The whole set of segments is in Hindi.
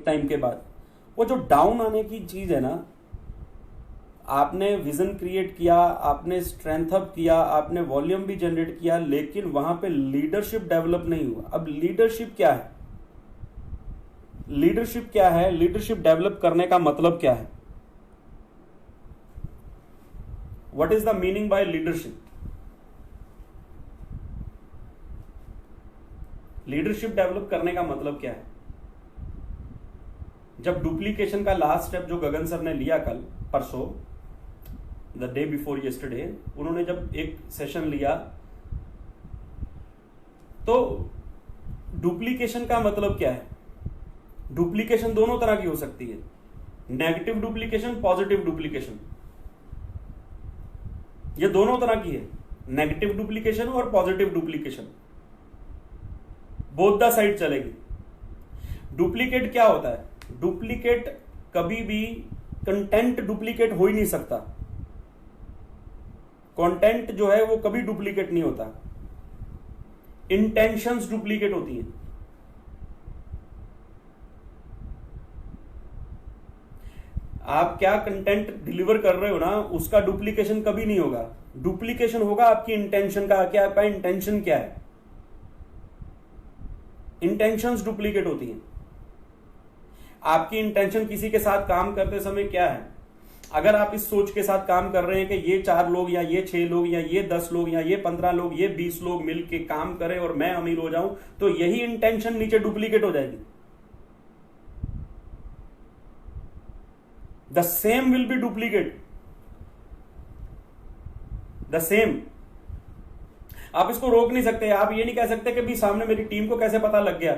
टाइम के बाद वो जो डाउन आने की चीज है ना, आपने विजन क्रिएट किया, आपने स्ट्रेंथ अप किया, आपने वॉल्यूम भी जनरेट किया, लेकिन वहां पे लीडरशिप डेवलप नहीं हुआ। अब लीडरशिप क्या है? लीडरशिप क्या है? लीडरशिप डेवलप करने का मतलब क्या है? What is the meaning bye leadership? Leadership develop करने का मतलब क्या है? जब डुप्लीकेशन का लास्ट स्टेप जो गगन सर ने लिया कल परसों, द डे बिफोर यस्टरडे, उन्होंने जब एक सेशन लिया, तो डुप्लीकेशन का मतलब क्या है? डुप्लीकेशन दोनों तरह की हो सकती है, नेगेटिव डुप्लीकेशन, पॉजिटिव डुप्लीकेशन, ये दोनों तरह की है, नेगेटिव डुप्लीकेशन और positive duplication, both the side चलेगी। डुप्लीकेट क्या होता है? डुप्लीकेट कभी भी कंटेंट डुप्लीकेट हो ही नहीं सकता। कंटेंट जो है वो कभी डुप्लीकेट नहीं होता, इंटेंशंस डुप्लीकेट होती हैं। आप क्या कंटेंट डिलीवर कर रहे हो ना, उसका डुप्लीकेशन कभी नहीं होगा। डुप्लीकेशन होगा आपकी इंटेंशन का, क्या आपका इंटेंशन क्या है। इंटेंशंस डुप्लीकेट होती हैं। आपकी इंटेंशन किसी के साथ काम करते समय क्या है? अगर आप इस सोच के साथ काम कर रहे हैं कि ये 4 लोग या ये 6 लोग या ये 10 लोग या ये 15 लोग, ये 20 लोग मिलके काम करें और मैं अमीर हो जाऊं, तो यही इंटेंशन नीचे डुप्लीकेट हो जाएगी। The same will be duplicate, the same. आप इसको रोक नहीं सकते। आप ये नहीं कह सकते कि भी सामने मेरी टीम को कैसे पता लग गया।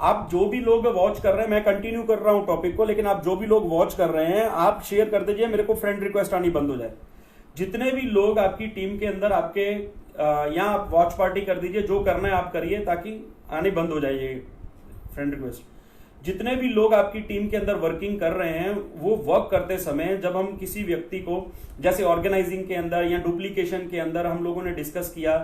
आप जो भी लोग वॉच कर रहे हैं, मैं कंटिन्यू कर रहा हूं टॉपिक को, लेकिन आप जो भी लोग वॉच कर रहे हैं, आप शेयर कर दीजिए, मेरे को फ्रेंड रिक्वेस्ट आनी बंद हो जाए। जितने भी लोग आपकी टीम के अंदर आपके यहां, आप वॉच पार्टी कर दीजिए, जो करना है आप करिए, ताकि आने बंद हो जाए फ्रेंड रिक्वेस्ट। जितने भी लोग आपकी टीम के अंदर वर्किंग कर रहे हैं, वो वर्क करते समय जब हम किसी व्यक्ति को, जैसे ऑर्गेनाइजिंग के अंदर या डुप्लीकेशन के अंदर, हम लोगों ने डिस्कस किया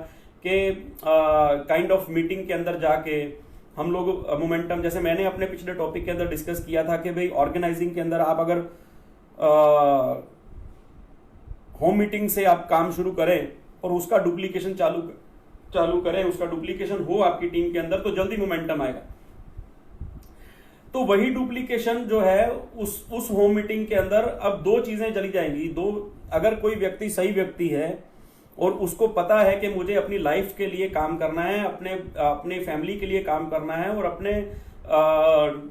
कि काइंड ऑफ मीटिंग के अंदर जाके हम लोग मोमेंटम, जैसे मैंने अपने पिछले टॉपिक के अंदर डिस्कस किया था कि भाई ऑर्गेनाइजिंग के अंदर आप अगर होम मीटिंग से आप काम शुरू करें और उसका डुप्लीकेशन चालू करें, उसका डुप्लीकेशन हो आपकी टीम के अंदर, तो जल्दी मोमेंटम आएगा। तो वही डुप्लीकेशन जो है उस होम मीटिंग के अंदर अब 2 चीजें चली जाएंगी। अगर कोई व्यक्ति सही व्यक्ति है और उसको पता है कि मुझे अपनी लाइफ के लिए काम करना है, अपने फैमिली के लिए काम करना है और अपने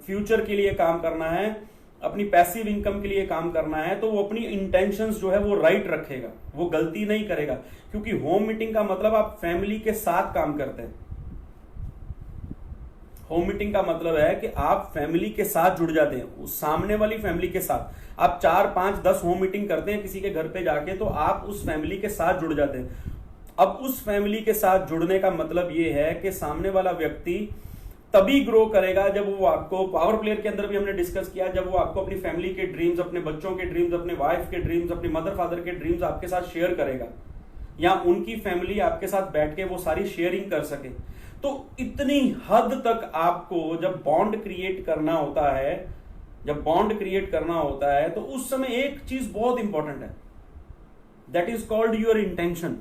फ्यूचर के लिए काम करना है, अपनी पैसिव इनकम के लिए काम करना है, तो वो अपनी इंटेंशंस जो है वो राइट रखेगा, वो गलती नहीं करेगा। क्योंकि होम मीटिंग का मतलब आप फैमिली के साथ काम करते हैं। होम मीटिंग का मतलब है कि आप फैमिली के साथ जुड़ जाते हैं, उस सामने वाली फैमिली के साथ। आप 4, 5, 10 होम मीटिंग करते हैं किसी के घर पे जाके, तो आप उस फैमिली के साथ जुड़ जाते हैं। अब उस फैमिली के साथ जुड़ने का मतलब यह है कि सामने वाला व्यक्ति तभी ग्रो करेगा जब वो आपको, पावर प्लेयर के अंदर भी हमने डिस्कस किया, जब वो आपको अपनी फैमिली के ड्रीम्स, अपने बच्चों के ड्रीम्स, अपने वाइफ के ड्रीम्स, अपनी मदर फादर के ड्रीम्स आपके साथ शेयर करेगा, या उनकी फैमिली आपके साथ बैठ के वो सारी शेयरिंग कर सके। तो इतनी हद तक आपको जब बॉन्ड क्रिएट करना होता है, तो उस समय एक चीज बहुत इंपॉर्टेंट है, that is called your intention.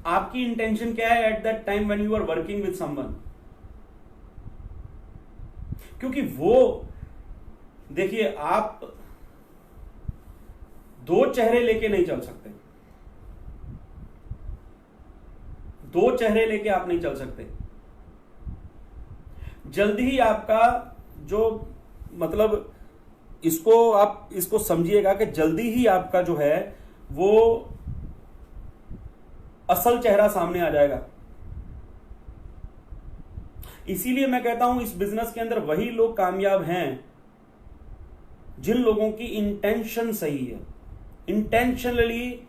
आपकी इंटेंशन क्या है at that time when you are working with someone. क्योंकि वो, देखिए, आप 2 चेहरे लेके नहीं चल सकते, 2 चेहरे लेके आप नहीं चल सकते। जल्दी ही आपका जो, मतलब इसको समझिएगा कि जल्दी ही आपका जो है वो असल चेहरा सामने आ जाएगा। इसीलिए मैं कहता हूं इस बिजनेस के अंदर वही लोग कामयाब हैं जिन लोगों की इंटेंशन सही है। Intentionally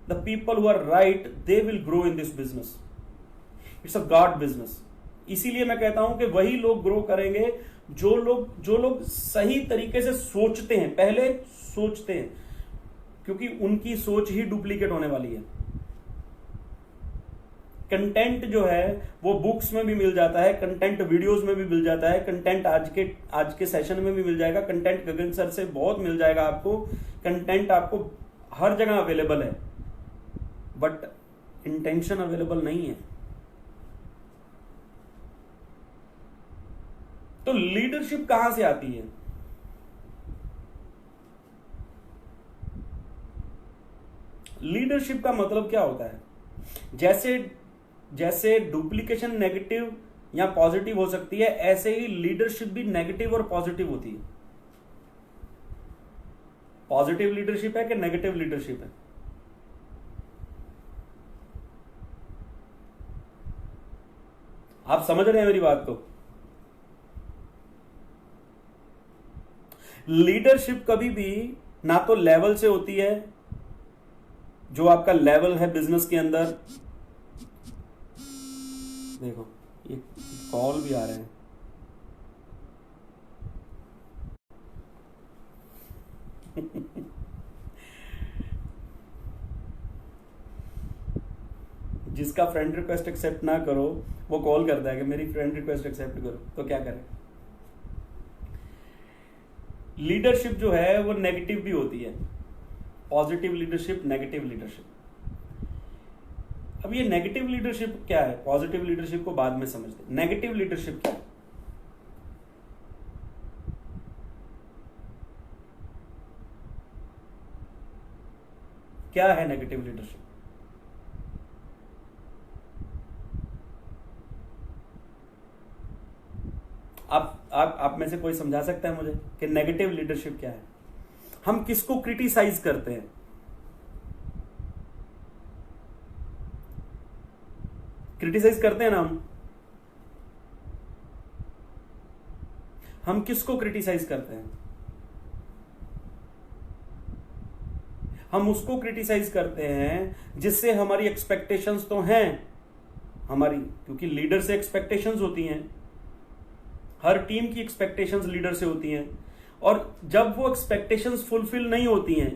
the people who are right, they will grow in this business. It's a god business. इसीलिए मैं कहता हूं कि वही लोग ग्रो करेंगे जो लोग सही तरीके से सोचते हैं, पहले सोचते हैं, क्योंकि उनकी सोच ही डुप्लीकेट होने वाली है। कंटेंट जो है वो बुक्स में भी मिल जाता है, कंटेंट वीडियोस में भी मिल जाता है, कंटेंट आज के सेशन में भी मिल जाएगा, कंटेंट गगन सर से बहुत मिल जाएगा आपको, कंटेंट आपको हर जगह अवेलेबल है, बट इंटेंशन अवेलेबल नहीं है। तो लीडरशिप कहां से आती है? लीडरशिप का मतलब क्या होता है? जैसे डुप्लीकेशन नेगेटिव या पॉजिटिव हो सकती है, ऐसे ही लीडरशिप भी नेगेटिव और पॉजिटिव होती है। पॉजिटिव लीडरशिप है कि नेगेटिव लीडरशिप है? आप समझ रहे हैं मेरी बात को? लीडरशिप कभी भी ना तो लेवल से होती है, जो आपका लेवल है बिजनेस के अंदर। देखो ये कॉल भी आ रहे हैं। जिसका फ्रेंड रिक्वेस्ट एक्सेप्ट ना करो वो कॉल करता है कि मेरी फ्रेंड रिक्वेस्ट एक्सेप्ट करो, तो क्या करें? लीडरशिप जो है वो नेगेटिव भी होती है, पॉजिटिव लीडरशिप, नेगेटिव लीडरशिप। अब ये नेगेटिव लीडरशिप क्या है, पॉजिटिव लीडरशिप को बाद में समझते हैं। नेगेटिव लीडरशिप क्या है? क्या है नेगेटिव लीडरशिप? आप में से कोई समझा सकता है मुझे कि नेगेटिव लीडरशिप क्या है? हम किसको क्रिटिसाइज करते हैं? क्रिटिसाइज करते हैं ना हम किसको क्रिटिसाइज करते हैं? हम उसको क्रिटिसाइज करते हैं जिससे हमारी एक्सपेक्टेशंस तो हैं हमारी, क्योंकि लीडर से एक्सपेक्टेशंस होती हैं, हर टीम की एक्सपेक्टेशंस लीडर से होती हैं, और जब वो एक्सपेक्टेशंस फुलफिल नहीं होती हैं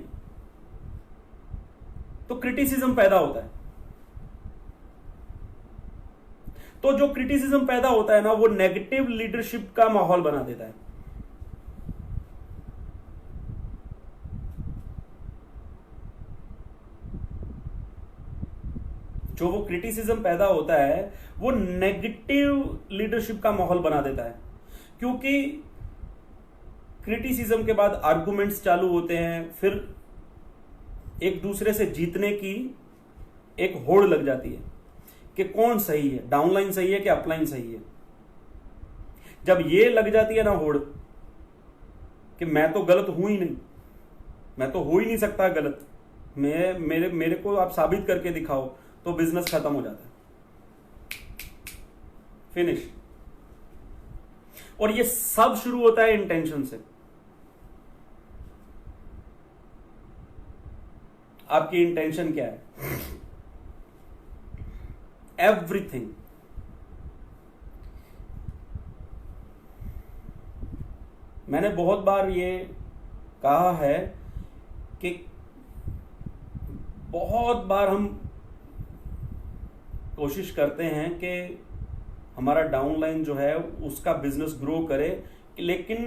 तो क्रिटिसिज्म पैदा होता है। तो जो क्रिटिसिज्म पैदा होता है ना, वो नेगेटिव लीडरशिप का माहौल बना देता है। जो वो क्रिटिसिज्म पैदा होता है वो नेगेटिव लीडरशिप का माहौल बना देता है, क्योंकि क्रिटिसिज्म के बाद आर्गुमेंट्स चालू होते हैं, फिर एक दूसरे से जीतने की एक होड़ लग जाती है कि कौन सही है, डाउनलाइन सही है कि अपलाइन सही है। जब ये लग जाती है ना होड़ कि मैं तो गलत हूं ही नहीं, मैं तो हो ही नहीं सकता गलत, मेरे को आप साबित करके दिखाओ, तो बिजनेस खत्म हो जाता है, फिनिश। और ये सब शुरू होता है इंटेंशन से। आपकी इंटेंशन क्या है? एवरीथिंग। मैंने बहुत बार ये कहा है कि बहुत बार हम कोशिश करते हैं कि हमारा डाउनलाइन जो है उसका बिजनेस ग्रो करे, लेकिन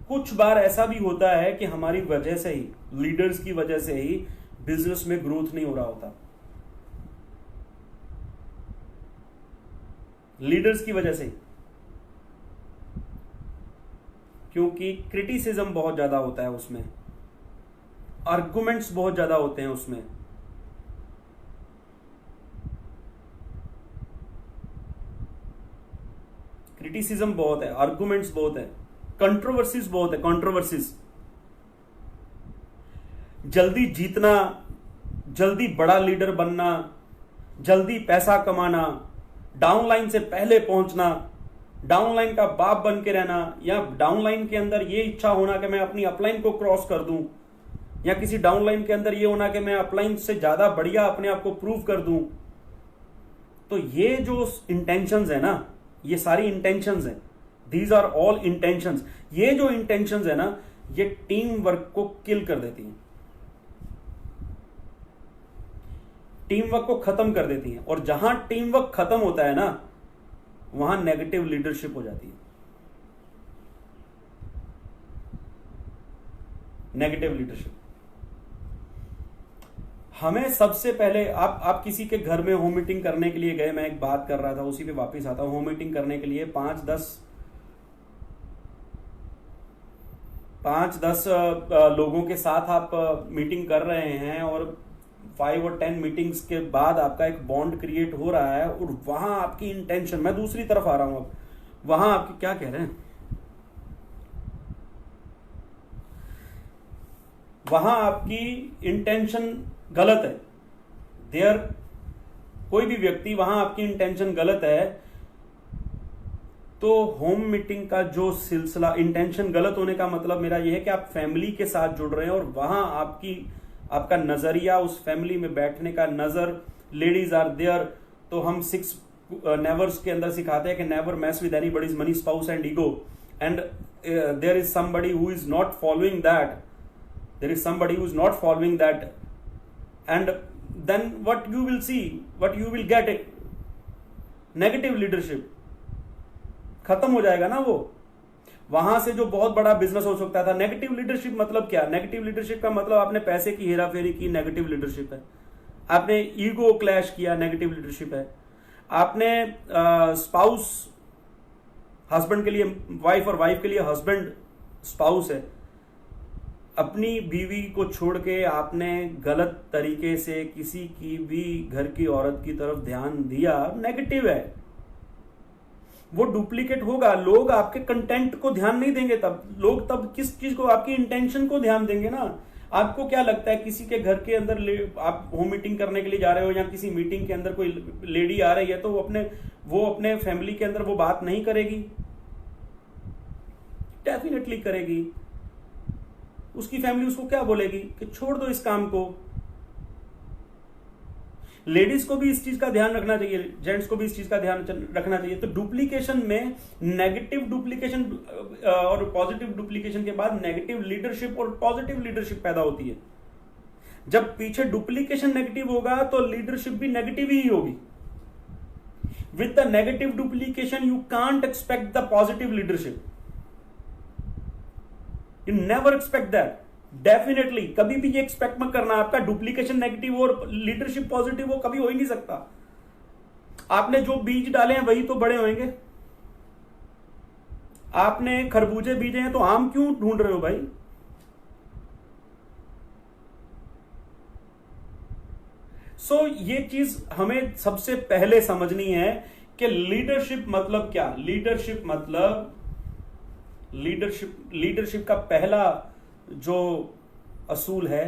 कुछ बार ऐसा भी होता है कि हमारी वजह से ही, लीडर्स की वजह से ही बिजनेस में ग्रोथ नहीं हो रहा होता, लीडर्स की वजह से ही, क्योंकि क्रिटिसिज्म बहुत ज्यादा होता है उसमें, आर्गुमेंट्स बहुत ज्यादा होते हैं उसमें। क्रिटिसिज्म बहुत है, आर्गुमेंट्स बहुत है, कंट्रोवर्सीज बहुत है, कंट्रोवर्सीज। जल्दी जीतना, जल्दी बड़ा लीडर बनना, जल्दी पैसा कमाना, डाउनलाइन से पहले पहुंचना, डाउनलाइन का बाप बन के रहना, या डाउनलाइन के अंदर ये इच्छा होना कि मैं अपनी अपलाइन को क्रॉस कर दूं, या किसी डाउनलाइन के अंदर ये होना कि मैं अपलाइन से ज्यादा बढ़िया अपने आप को प्रूव कर दूं। तो ये जो इंटेंशंस है ना, ये सारी इंटेंशंस हैं, दीज आर ऑल इंटेंशंस। ये जो इंटेंशंस है ना, ये टीम वर्क को किल कर देती हैं। टीम वर्क को खत्म कर देती हैं। और जहां टीम वर्क खत्म होता है ना, वहां नेगेटिव लीडरशिप हो जाती है। Negative leadership. हमें सबसे पहले आप किसी के घर में होम मीटिंग करने के लिए गए, मैं एक बात कर रहा था उसी पे वापस आता हूं। होम मीटिंग करने के लिए 5-10 लोगों के साथ आप मीटिंग कर रहे हैं और 5 और 10 मीटिंग्स के बाद आपका एक बॉन्ड क्रिएट हो रहा है, और वहां आपकी इंटेंशन, मैं दूसरी तरफ आ रहा हूं अब, वहां आपकी क्या कह रहे हैं, वहां आपकी इंटेंशन गलत है। देयर कोई भी व्यक्ति, वहां आपकी इंटेंशन गलत है, तो होम मीटिंग का जो सिलसिला, इंटेंशन गलत होने का मतलब मेरा यह है कि आप फैमिली के साथ जुड़ रहे हैं और वहां आपका नजरिया, उस फैमिली में बैठने का नजर, लेडीज आर देयर, तो हम 6 नेवर्स के अंदर सिखाते हैं कि never mess with anybody's money, spouse and ego, and there is somebody who is not following that, there is somebody who is not following that, and then what you will see, what you will get, negative leadership खत्म हो जाएगा ना। वो वहां से जो बहुत बड़ा बिजनेस हो सकता था। नेगेटिव लीडरशिप मतलब क्या? नेगेटिव लीडरशिप का मतलब आपने पैसे की हेराफेरी की, नेगेटिव लीडरशिप है। आपने ईगो क्लैश किया, नेगेटिव लीडरशिप है। आपने स्पाउस, हस्बैंड के लिए वाइफ और वाइफ के लिए हस्बैंड स्पाउस है, अपनी बीवी को छोड़ के आपने गलत तरीके से किसी की भी घर की औरत की तरफ ध्यान दिया, नेगेटिव है। वो डुप्लीकेट होगा। लोग आपके कंटेंट को ध्यान नहीं देंगे, तब लोग तब किस चीज को, आपकी इंटेंशन को ध्यान देंगे ना। आपको क्या लगता है किसी के घर के अंदर आप होम मीटिंग करने के लिए जा रहे हो या किसी मीटिंग के अंदर कोई लेडी आ रही है तो वो अपने फैमिली के अंदर वो बात नहीं करेगी? डेफिनेटली करेगी। उसकी फैमिली उसको क्या बोलेगी कि छोड़ दो इस काम को। लेडीज को भी इस चीज का ध्यान रखना चाहिए, जेंट्स को भी इस चीज का ध्यान रखना चाहिए। तो डुप्लीकेशन में नेगेटिव डुप्लीकेशन और पॉजिटिव डुप्लीकेशन के बाद नेगेटिव लीडरशिप और पॉजिटिव लीडरशिप पैदा होती है। जब पीछे डुप्लीकेशन नेगेटिव होगा तो लीडरशिप भी नेगेटिव ही होगी। With the negative duplication you can't expect the positive leadership. You never expect that. Definitely कभी भी ये एक्सपेक्ट मत करना आपका डुप्लीकेशन नेगेटिव और लीडरशिप पॉजिटिव हो, कभी हो ही नहीं सकता। आपने जो बीज डाले हैं वही तो बड़े होंगे। आपने खरबूजे बीजे हैं तो आम क्यों ढूंढ रहे हो भाई? ये चीज हमें सबसे पहले समझनी है कि लीडरशिप मतलब क्या। लीडरशिप का पहला जो असूल है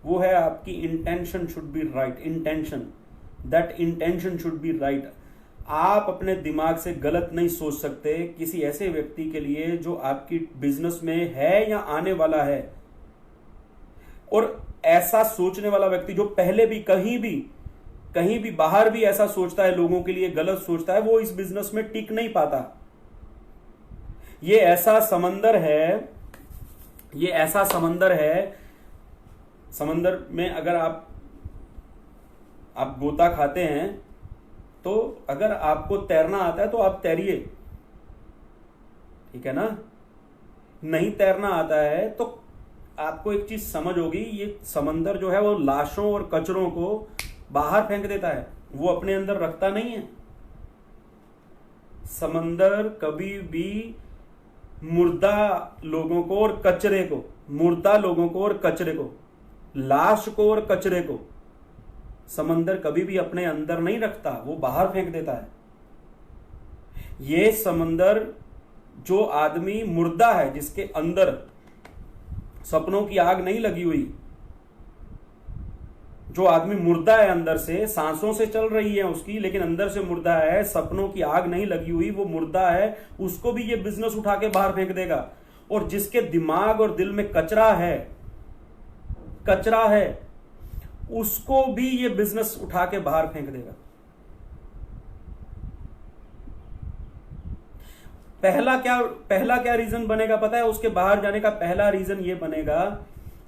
वो है आपकी intention should be right. That intention should be right. आप अपने दिमाग से गलत नहीं सोच सकते किसी ऐसे व्यक्ति के लिए जो आपकी बिजनेस में है या आने वाला है। और ऐसा सोचने वाला व्यक्ति जो पहले भी कहीं भी बाहर भी ऐसा सोचता है, लोगों के लिए गलत सोचता है, वो इस बिजनेस में टिक नहीं पाता। ये ऐसा समंदर है, समंदर में अगर आप गोता खाते हैं तो अगर आपको तैरना आता है तो आप तैरिए, ठीक है ना। नहीं तैरना आता है तो आपको एक चीज समझ होगी, ये समंदर जो है वो लाशों और कचरों को बाहर फेंक देता है, वो अपने अंदर रखता नहीं है। समंदर कभी भी मुर्दा लोगों को और कचरे को, लाश को और कचरे को समंदर कभी भी अपने अंदर नहीं रखता, वो बाहर फेंक देता है। ये समंदर जो आदमी मुर्दा है, जिसके अंदर सपनों की आग नहीं लगी हुई, जो आदमी मुर्दा है अंदर से, सांसों से चल रही है उसकी लेकिन अंदर से मुर्दा है, सपनों की आग नहीं लगी हुई, वो मुर्दा है, उसको भी ये बिजनेस उठा के बाहर फेंक देगा। और जिसके दिमाग और दिल में कचरा है उसको भी ये बिजनेस उठा के बाहर फेंक देगा। पहला क्या रीजन बनेगा पता है उसके बाहर जाने का? पहला रीजन ये बनेगा,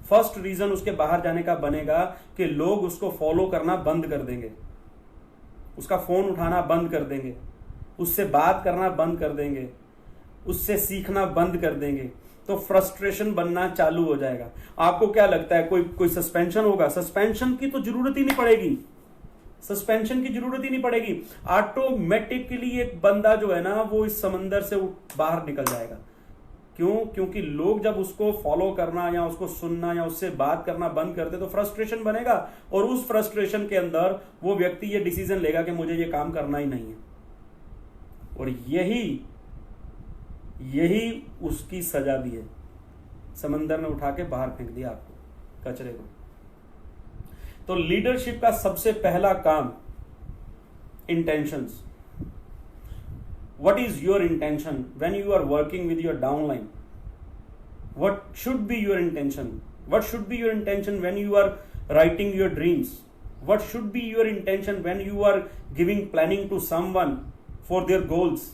फर्स्ट रीजन उसके बाहर जाने का बनेगा कि लोग उसको फॉलो करना बंद कर देंगे, उसका फोन उठाना बंद कर देंगे, उससे बात करना बंद कर देंगे, उससे सीखना बंद कर देंगे, तो फ्रस्ट्रेशन बनना चालू हो जाएगा। आपको क्या लगता है कोई सस्पेंशन होगा? सस्पेंशन की तो जरूरत ही नहीं पड़ेगी, सस्पेंशन की जरूरत ही नहीं पड़ेगी। ऑटोमेटिकली एक बंदा जो है ना वो इस समंदर से बाहर निकल जाएगा। क्यों? क्योंकि लोग जब उसको फॉलो करना या उसको सुनना या उससे बात करना बंद करते तो फ्रस्ट्रेशन बनेगा, और उस फ्रस्ट्रेशन के अंदर वो व्यक्ति ये डिसीजन लेगा कि मुझे ये काम करना ही नहीं है, और यही उसकी सजा भी है। समंदर ने उठा के बाहर फेंक दिया आपको, कचरे को। तो लीडरशिप का सबसे पहला काम intentions. What is your intention when you are working with your downline? What should be your intention? What should be your intention when you are writing your dreams? What should be your intention when you are giving planning to someone for their goals?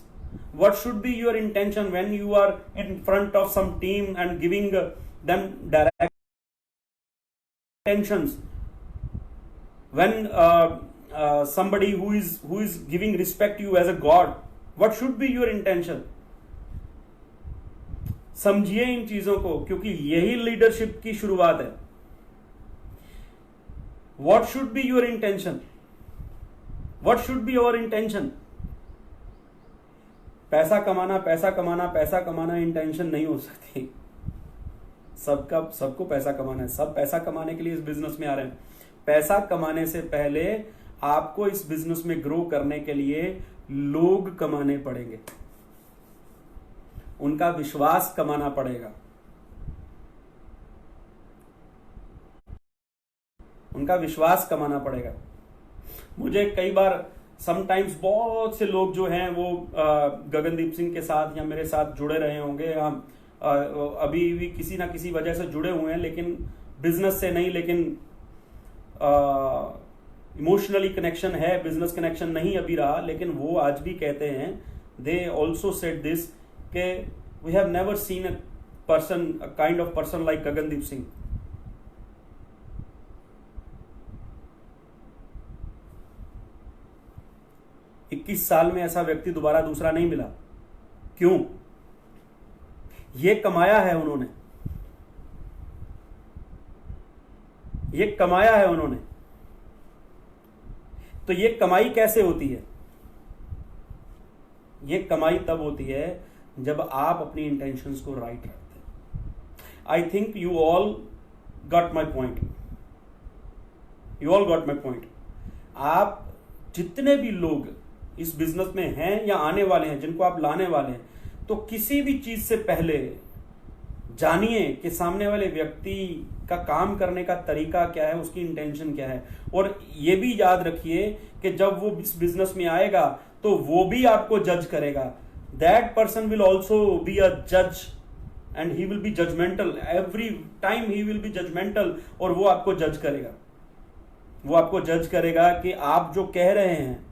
What should be your intention when you are in front of some team and giving them direct intentions? When somebody who is giving respect to you as a god, what should be your intention? समझिए इन चीजों को, क्योंकि यही लीडरशिप की शुरुआत है। What should be your intention? What should be our intention? पैसा कमाना पैसा कमाना पैसा कमाना इंटेंशन नहीं हो सकती। सबको पैसा कमाना है, सब पैसा कमाने के लिए इस बिजनेस में आ रहे हैं। पैसा कमाने से पहले आपको इस बिजनेस में ग्रो करने के लिए लोग कमाने पड़ेंगे, उनका विश्वास कमाना पड़ेगा, उनका विश्वास कमाना पड़ेगा। मुझे कई बार समटाइम्स बहुत से लोग जो हैं वो गगनदीप सिंह के साथ या मेरे साथ जुड़े रहे होंगे, हम अभी भी किसी ना किसी वजह से जुड़े हुए हैं, लेकिन बिजनेस से नहीं, लेकिन इमोशनली कनेक्शन है, बिजनेस कनेक्शन नहीं अभी रहा। लेकिन वो आज भी कहते हैं, दे ऑल्सो सेड दिस, के we have never seen a person, a kind of person like Gagandeep Singh. इक्कीस साल में ऐसा व्यक्ति दोबारा दूसरा नहीं मिला। क्यों? ये कमाया है उन्होंने, ये कमाया है उन्होंने। तो ये कमाई कैसे होती है? ये कमाई तब होती है जब आप अपनी इंटेंशंस को राइट रखते हैं। I think you all got my point, you all got my point. आप जितने भी लोग इस बिजनेस में हैं या आने वाले हैं, जिनको आप लाने वाले हैं, तो किसी भी चीज से पहले जानिए कि सामने वाले व्यक्ति का काम करने का तरीका क्या है, उसकी इंटेंशन क्या है। और ये भी याद रखिए कि जब वो इस बिजनेस में आएगा तो वो भी आपको जज करेगा। That person will also be a जज and he will be judgemental, every time he will be judgemental. और वो आपको जज करेगा, वो आपको जज करेगा कि आप जो कह रहे हैं,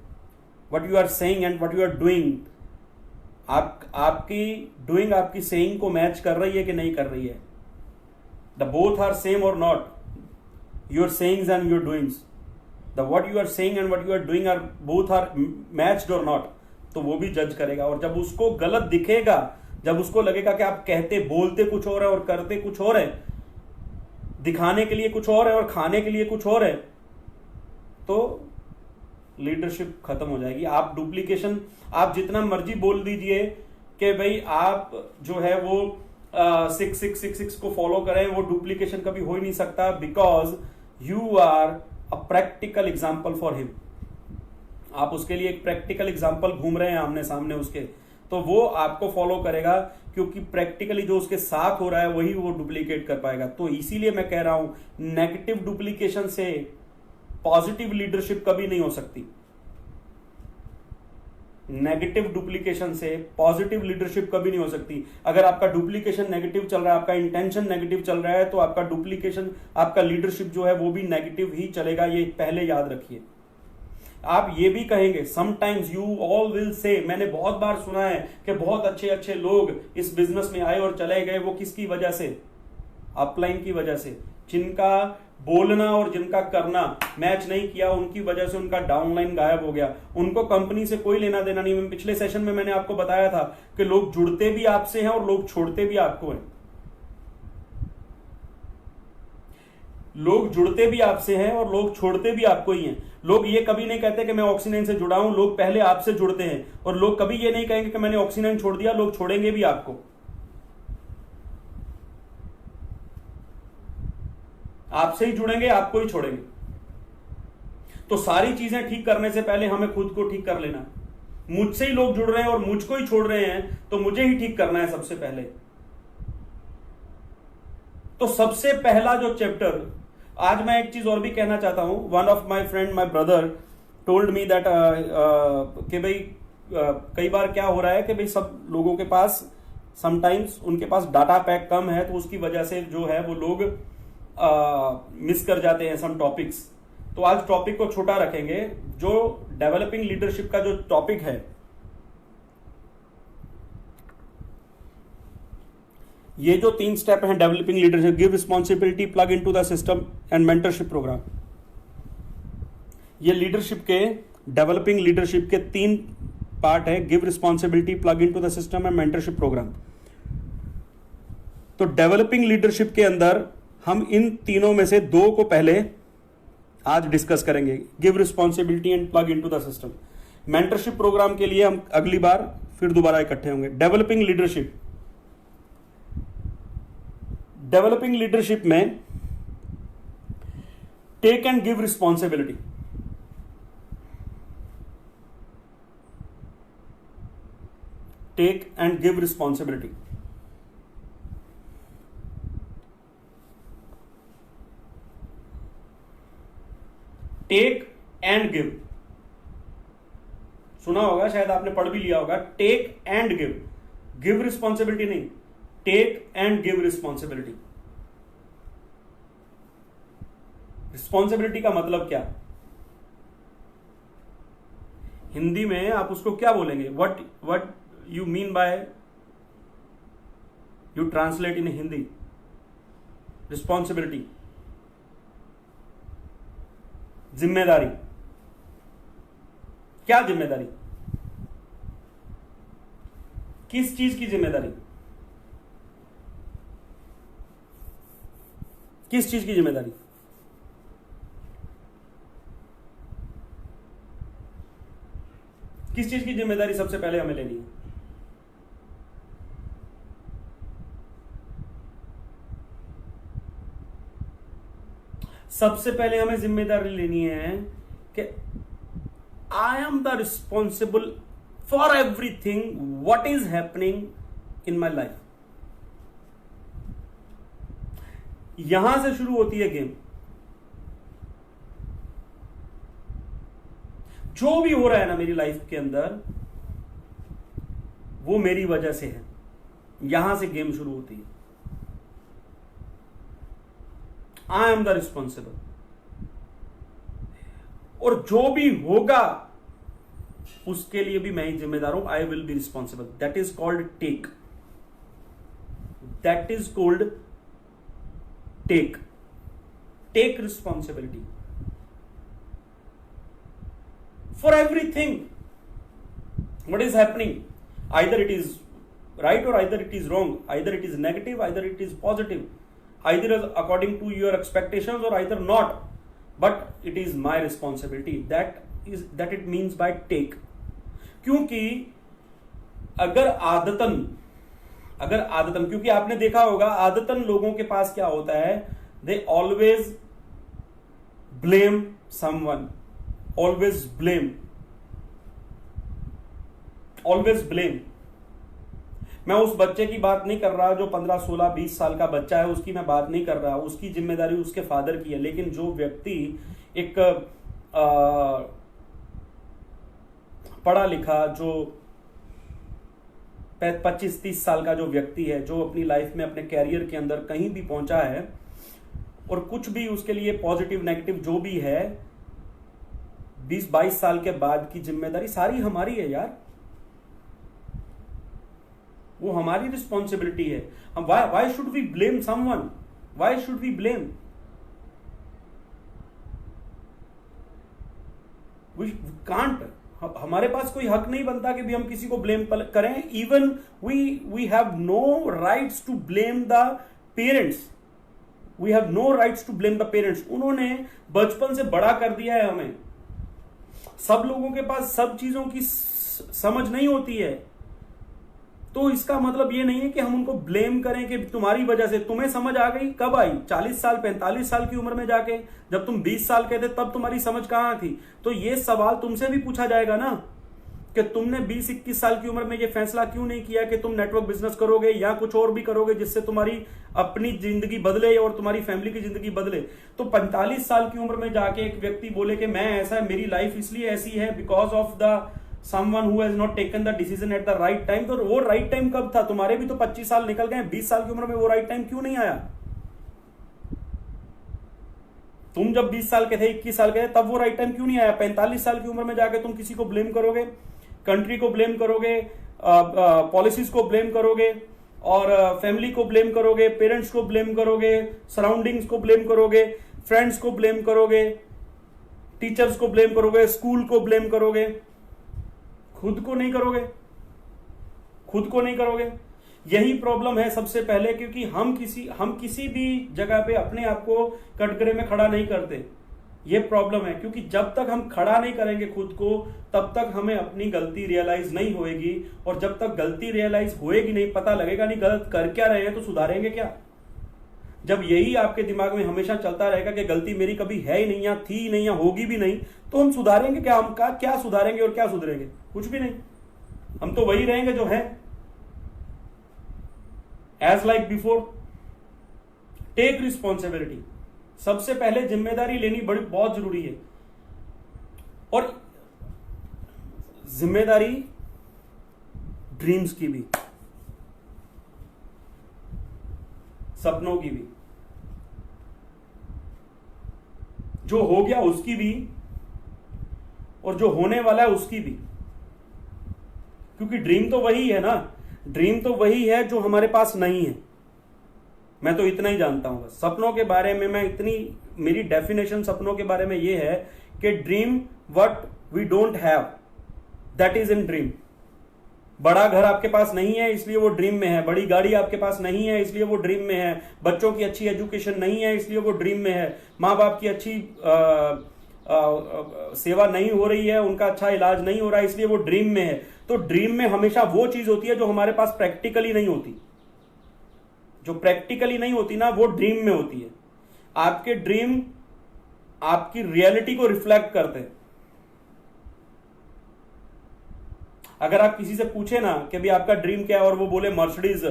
what you are saying and what you are doing, आपकी डूइंग आपकी सेइंग को मैच कर रही है कि नहीं कर रही है। द बोथ आर सेम और not, your sayings and your doings, the what you are saying and what you are doing are both are matched और नॉट, तो वो भी जज करेगा। और जब उसको गलत दिखेगा, जब उसको लगेगा कि आप कहते बोलते कुछ और है और करते कुछ और है, दिखाने के लिए कुछ और है और खाने के लिए कुछ और है, तो लीडरशिप खत्म हो जाएगी। आप डुप्लीकेशन, आप जितना मर्जी बोल दीजिए कि भाई आप जो है वो 6666 को फॉलो करें, वो डुप्लीकेशन कभी हो ही नहीं सकता, because you are a practical example for him. आप उसके लिए एक प्रैक्टिकल एग्जाम्पल घूम रहे हैं आमने सामने उसके, तो वो आपको फॉलो करेगा, क्योंकि प्रैक्टिकली जो उसके साथ हो रहा है वही वो डुप्लीकेट कर पाएगा। तो इसीलिए मैं कह रहा हूं, नेगेटिव डुप्लीकेशन से पॉजिटिव लीडरशिप कभी नहीं हो सकती। नेगेटिव डुप्लीकेशन से पॉजिटिव लीडरशिप कभी नहीं हो सकती। अगर आपका डुप्लीकेशन नेगेटिव चल रहा है, आपका इंटेंशन नेगेटिव चल रहा है, तो आपका डुप्लीकेशन, आपका लीडरशिप जो है वो भी नेगेटिव ही चलेगा। ये पहले याद रखिए। आप ये भी कहेंगे, sometimes you all will say, मैंने बहुत बार सुना है कि बहुत अच्छे अच्छे लोग इस बिजनेस में आए और चले गए, वो किसकी वजह से? अपलाइन की वजह से। जिनका बोलना और जिनका करना मैच नहीं किया, उनकी वजह से उनका डाउनलाइन गायब हो गया, उनको कंपनी से कोई लेना देना नहीं। पिछले सेशन में मैंने आपको बताया था कि लोग जुड़ते भी आपसे हैं और लोग छोड़ते भी आपको हैं। लोग जुड़ते भी आपसे हैं और लोग छोड़ते भी आपको ही हैं। लोग ये कभी नहीं कहते कि मैं ऑक्सी9 से जुड़ा हूं, लोग पहले आपसे जुड़ते हैं। और लोग कभी ये नहीं कहेंगे कि मैंने ऑक्सी9 छोड़ दिया, लोग छोड़ेंगे भी आपको। आपसे ही जुड़ेंगे, आपको ही छोड़ेंगे। तो सारी चीजें ठीक करने से पहले हमें खुद को ठीक कर लेना। मुझसे ही लोग जुड़ रहे हैं और मुझको ही छोड़ रहे हैं, तो मुझे ही ठीक करना है सबसे पहले। तो सबसे पहला जो चैप्टर, आज मैं एक चीज और भी कहना चाहता हूं। One of my friend, my brother told me that कि भाई कई बार क्या हो रहा है कि भाई सब लोगों के पास समटाइम्स उनके पास डाटा पैक कम है, तो उसकी वजह से जो है वो लोग मिस कर जाते हैं सम टॉपिक्स। तो आज टॉपिक को छोटा रखेंगे। जो डेवलपिंग लीडरशिप का जो टॉपिक है, ये जो 3 स्टेप हैं developing leadership, give responsibility, plug into the system and mentorship program. ये लीडरशिप के, डेवलपिंग लीडरशिप के 3 पार्ट है, give responsibility, plug into the system and mentorship program. तो डेवलपिंग लीडरशिप के अंदर हम इन तीनों में से 2 को पहले आज डिस्कस करेंगे, give responsibility and plug into the system. Mentorship programme के लिए हम अगली बार फिर दोबारा इकट्ठे होंगे। डेवलपिंग लीडरशिप, डेवलपिंग लीडरशिप में take and give responsibility. Take and give responsibility. Take and give, सुना होगा शायद, आपने पढ़ भी लिया होगा। Take and give, give responsibility नहीं, take and give responsibility. Responsibility का मतलब क्या? हिंदी में आप उसको क्या बोलेंगे? What you mean bye, you translate in Hindi responsibility. जिम्मेदारी। क्या जिम्मेदारी? किस चीज की जिम्मेदारी? किस चीज की जिम्मेदारी? किस चीज की जिम्मेदारी सबसे पहले हमें लेनी है? सबसे पहले हमें जिम्मेदारी लेनी है कि I am the responsible for everything what is happening in my life. यहां से शुरू होती है गेम। जो भी हो रहा है ना मेरी लाइफ के अंदर, वो मेरी वजह से है। यहां से गेम शुरू होती है। आई एम द रिस्पॉन्सिबल, और जो भी होगा उसके लिए भी मैं ही जिम्मेदार हूं। I will be responsible. That is called take. That is called take. Take responsibility for everything what is happening. Either it is right or either it is wrong, either it is negative, either it is positive, either according to your expectations or either not, but it is my responsibility. That it means by take. क्योंकि अगर आदतन, क्योंकि आपने देखा होगा आदतन लोगों के पास क्या होता है, they always blame someone, always blame. मैं उस बच्चे की बात नहीं कर रहा जो 15, 16, 20 साल का बच्चा है, उसकी मैं बात नहीं कर रहा। उसकी जिम्मेदारी उसके फादर की है। लेकिन जो व्यक्ति एक पढ़ा लिखा, जो 25, 30 साल का जो व्यक्ति है, जो अपनी लाइफ में अपने कैरियर के अंदर कहीं भी पहुंचा है और कुछ भी उसके लिए पॉजिटिव नेगेटिव जो भी है, 20, 22 साल के बाद की जिम्मेदारी सारी हमारी है यार। वो हमारी रिस्पॉन्सिबिलिटी है। हम why should we blame someone? Why should we blame? Can't, हमारे पास कोई हक नहीं बनता कि भी हम किसी को ब्लेम करें. Even we have no rights to blame the parents. We have no rights to blame the parents. उन्होंने बचपन से बड़ा कर दिया है हमें. सब लोगों के पास सब चीजों की समझ नहीं होती है, तो इसका मतलब ये नहीं है कि हम उनको ब्लेम करें कि तुम्हारी वजह से. तुम्हें समझ आ गई कब आई? 40 साल 45 साल की उम्र में जाके. जब तुम 20 साल के थे तब तुम्हारी समझ कहां थी? तो ये सवाल तुमसे भी पूछा जाएगा ना कि तुमने 20-21 साल की उम्र में ये फैसला क्यों नहीं किया कि तुम नेटवर्क बिजनेस करोगे या कुछ और भी करोगे जिससे तुम्हारी अपनी जिंदगी बदले और तुम्हारी फैमिली की जिंदगी बदले. तो 45 साल की उम्र में जाके एक व्यक्ति बोले कि मैं ऐसा है, मेरी लाइफ इसलिए ऐसी है because of the someone who has not taken the decision at the right time. तो वो राइट टाइम कब था? तुम्हारे भी तो 25 साल निकल गए, 20 साल की उम्र में वो राइट टाइम क्यों नहीं आया? तुम जब 20 साल के थे, 21 साल के थे, तब वो राइट टाइम क्यों नहीं आया? 45 साल की उम्र में जाके तुम किसी को ब्लेम करोगे, कंट्री को ब्लेम करोगे, पॉलिसीज को ब्लेम करोगे और फैमिली को ब्लेम करोगे, पेरेंट्स को ब्लेम करोगे, सराउंडिंग्स को ब्लेम करोगे, फ्रेंड्स को ब्लेम करोगे, टीचर्स को ब्लेम करोगे, स्कूल को ब्लेम करोगे, खुद को नहीं करोगे. खुद को नहीं करोगे. यही प्रॉब्लम है सबसे पहले, क्योंकि हम किसी भी जगह पे अपने आप को कटघरे में खड़ा नहीं करते. ये प्रॉब्लम है, क्योंकि जब तक हम खड़ा नहीं करेंगे खुद को, तब तक हमें अपनी गलती रियलाइज नहीं होएगी. और जब तक गलती रियलाइज होएगी नहीं, पता लगेगा नहीं गलत कर क्या रहे हैं, तो सुधारेंगे क्या? जब यही आपके दिमाग में हमेशा चलता रहेगा कि गलती मेरी कभी है ही नहीं, या थी ही नहीं, या होगी भी नहीं, तो हम सुधारेंगे क्या? हम क्या सुधारेंगे और क्या सुधरेंगे? कुछ भी नहीं. हम तो वही रहेंगे जो है, as like before. Take responsibility. सबसे पहले जिम्मेदारी लेनी बहुत जरूरी है. और जिम्मेदारी ड्रीम्स की भी, सपनों की भी, जो हो गया उसकी भी और जो होने वाला है उसकी भी. क्योंकि ड्रीम तो वही है ना. ड्रीम तो वही है जो हमारे पास नहीं है. मैं तो इतना ही जानता हूं बस. सपनों के बारे में मेरी डेफिनेशन सपनों के बारे में यह है कि dream what we don't have, that is in dream. बड़ा घर आपके पास नहीं है इसलिए वो ड्रीम में है. बड़ी गाड़ी आपके पास नहीं है इसलिए वो ड्रीम में है. बच्चों की अच्छी एजुकेशन नहीं है इसलिए वो ड्रीम में है. माँ बाप की अच्छी सेवा नहीं हो रही है, उनका अच्छा इलाज नहीं हो रहा है, इसलिए वो ड्रीम में है. तो ड्रीम में हमेशा वो चीज होती है जो हमारे पास प्रैक्टिकली नहीं होती. जो प्रैक्टिकली नहीं होती ना, वो ड्रीम में होती है. आपके ड्रीम आपकी रियलिटी को रिफ्लेक्ट करते हैं. अगर आप किसी से पूछे ना कि भी आपका ड्रीम क्या है और वो बोले मर्सिडीज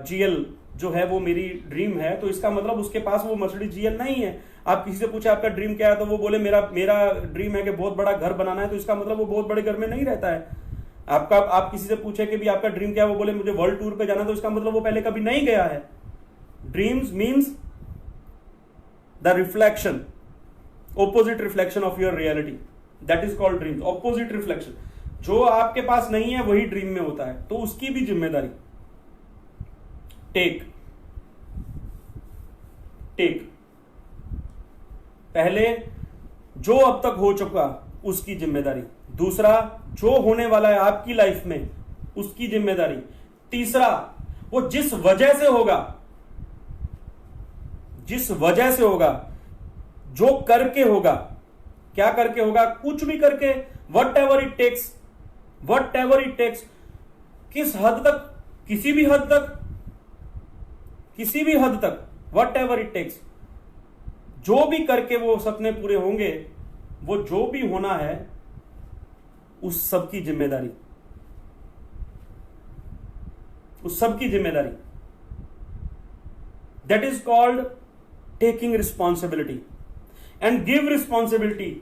जीएल जो है वो मेरी ड्रीम है, तो इसका मतलब उसके पास वो मर्सिडीज जीएल नहीं है. आप किसी से पूछे आपका ड्रीम क्या है, तो वो बोले मेरा ड्रीम है कि बहुत बड़ा घर बनाना है, तो इसका मतलब वो बहुत बड़े घर में नहीं रहता है. आप किसी से पूछे कि भी आपका ड्रीम क्या है, वो बोले मुझे वर्ल्ड टूर पे जाना, तो इसका मतलब वो पहले कभी नहीं गया है. Dreams means the reflection, opposite reflection of your reality, that is called dreams. Opposite reflection. जो आपके पास नहीं है वही ड्रीम में होता है. तो उसकी भी जिम्मेदारी टेक. पहले जो अब तक हो चुका उसकी जिम्मेदारी. दूसरा, जो होने वाला है आपकी लाइफ में उसकी जिम्मेदारी. तीसरा, वो जिस वजह से होगा, जो करके होगा. क्या करके होगा? कुछ भी करके, वट एवर इट टेक्स. किस हद तक, किसी भी हद तक, वट एवर इट टेक्स. जो भी करके वो सपने पूरे होंगे, वो जो भी होना है उस सब की जिम्मेदारी. That is called taking responsibility and give responsibility.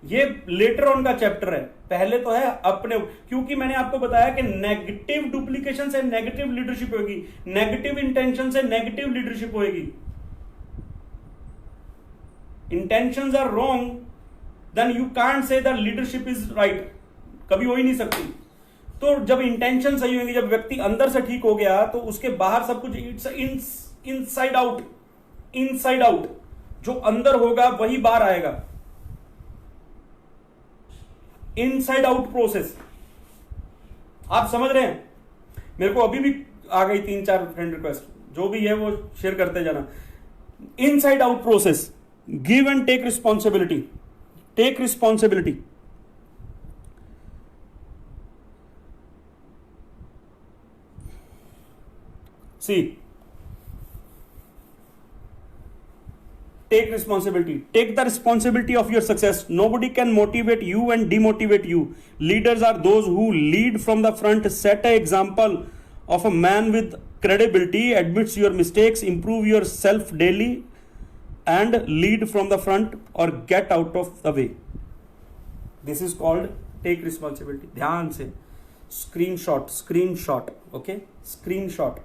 ये लेटर ऑन का चैप्टर है. पहले तो है अपने, क्योंकि मैंने आपको बताया कि नेगेटिव डुप्लीकेशन से नेगेटिव लीडरशिप होगी, नेगेटिव इंटेंशन से नेगेटिव लीडरशिप होगी. Intentions are wrong, then you can't say that leadership is right. कभी हो ही नहीं सकती. तो जब इंटेंशन सही होंगी, जब व्यक्ति अंदर से ठीक हो गया, तो उसके बाहर सब कुछ इट्स इनसाइड आउट. जो अंदर होगा वही बाहर आएगा. Inside out process. आप समझ रहे हैं? मेरे को अभी भी आ गई 3-4 फ्रेंड रिक्वेस्ट, जो भी है वो शेयर करते जाना। Inside out process, give and take responsibility, take responsibility. See, take responsibility, take the responsibility of your success. Nobody can motivate you and demotivate you. Leaders are those who lead from the front. Set an example of a man with credibility, admits your mistakes, improve yourself daily, and lead from the front or get out of the way. This is called take responsibility. ध्यान से screenshot, okay, screenshot.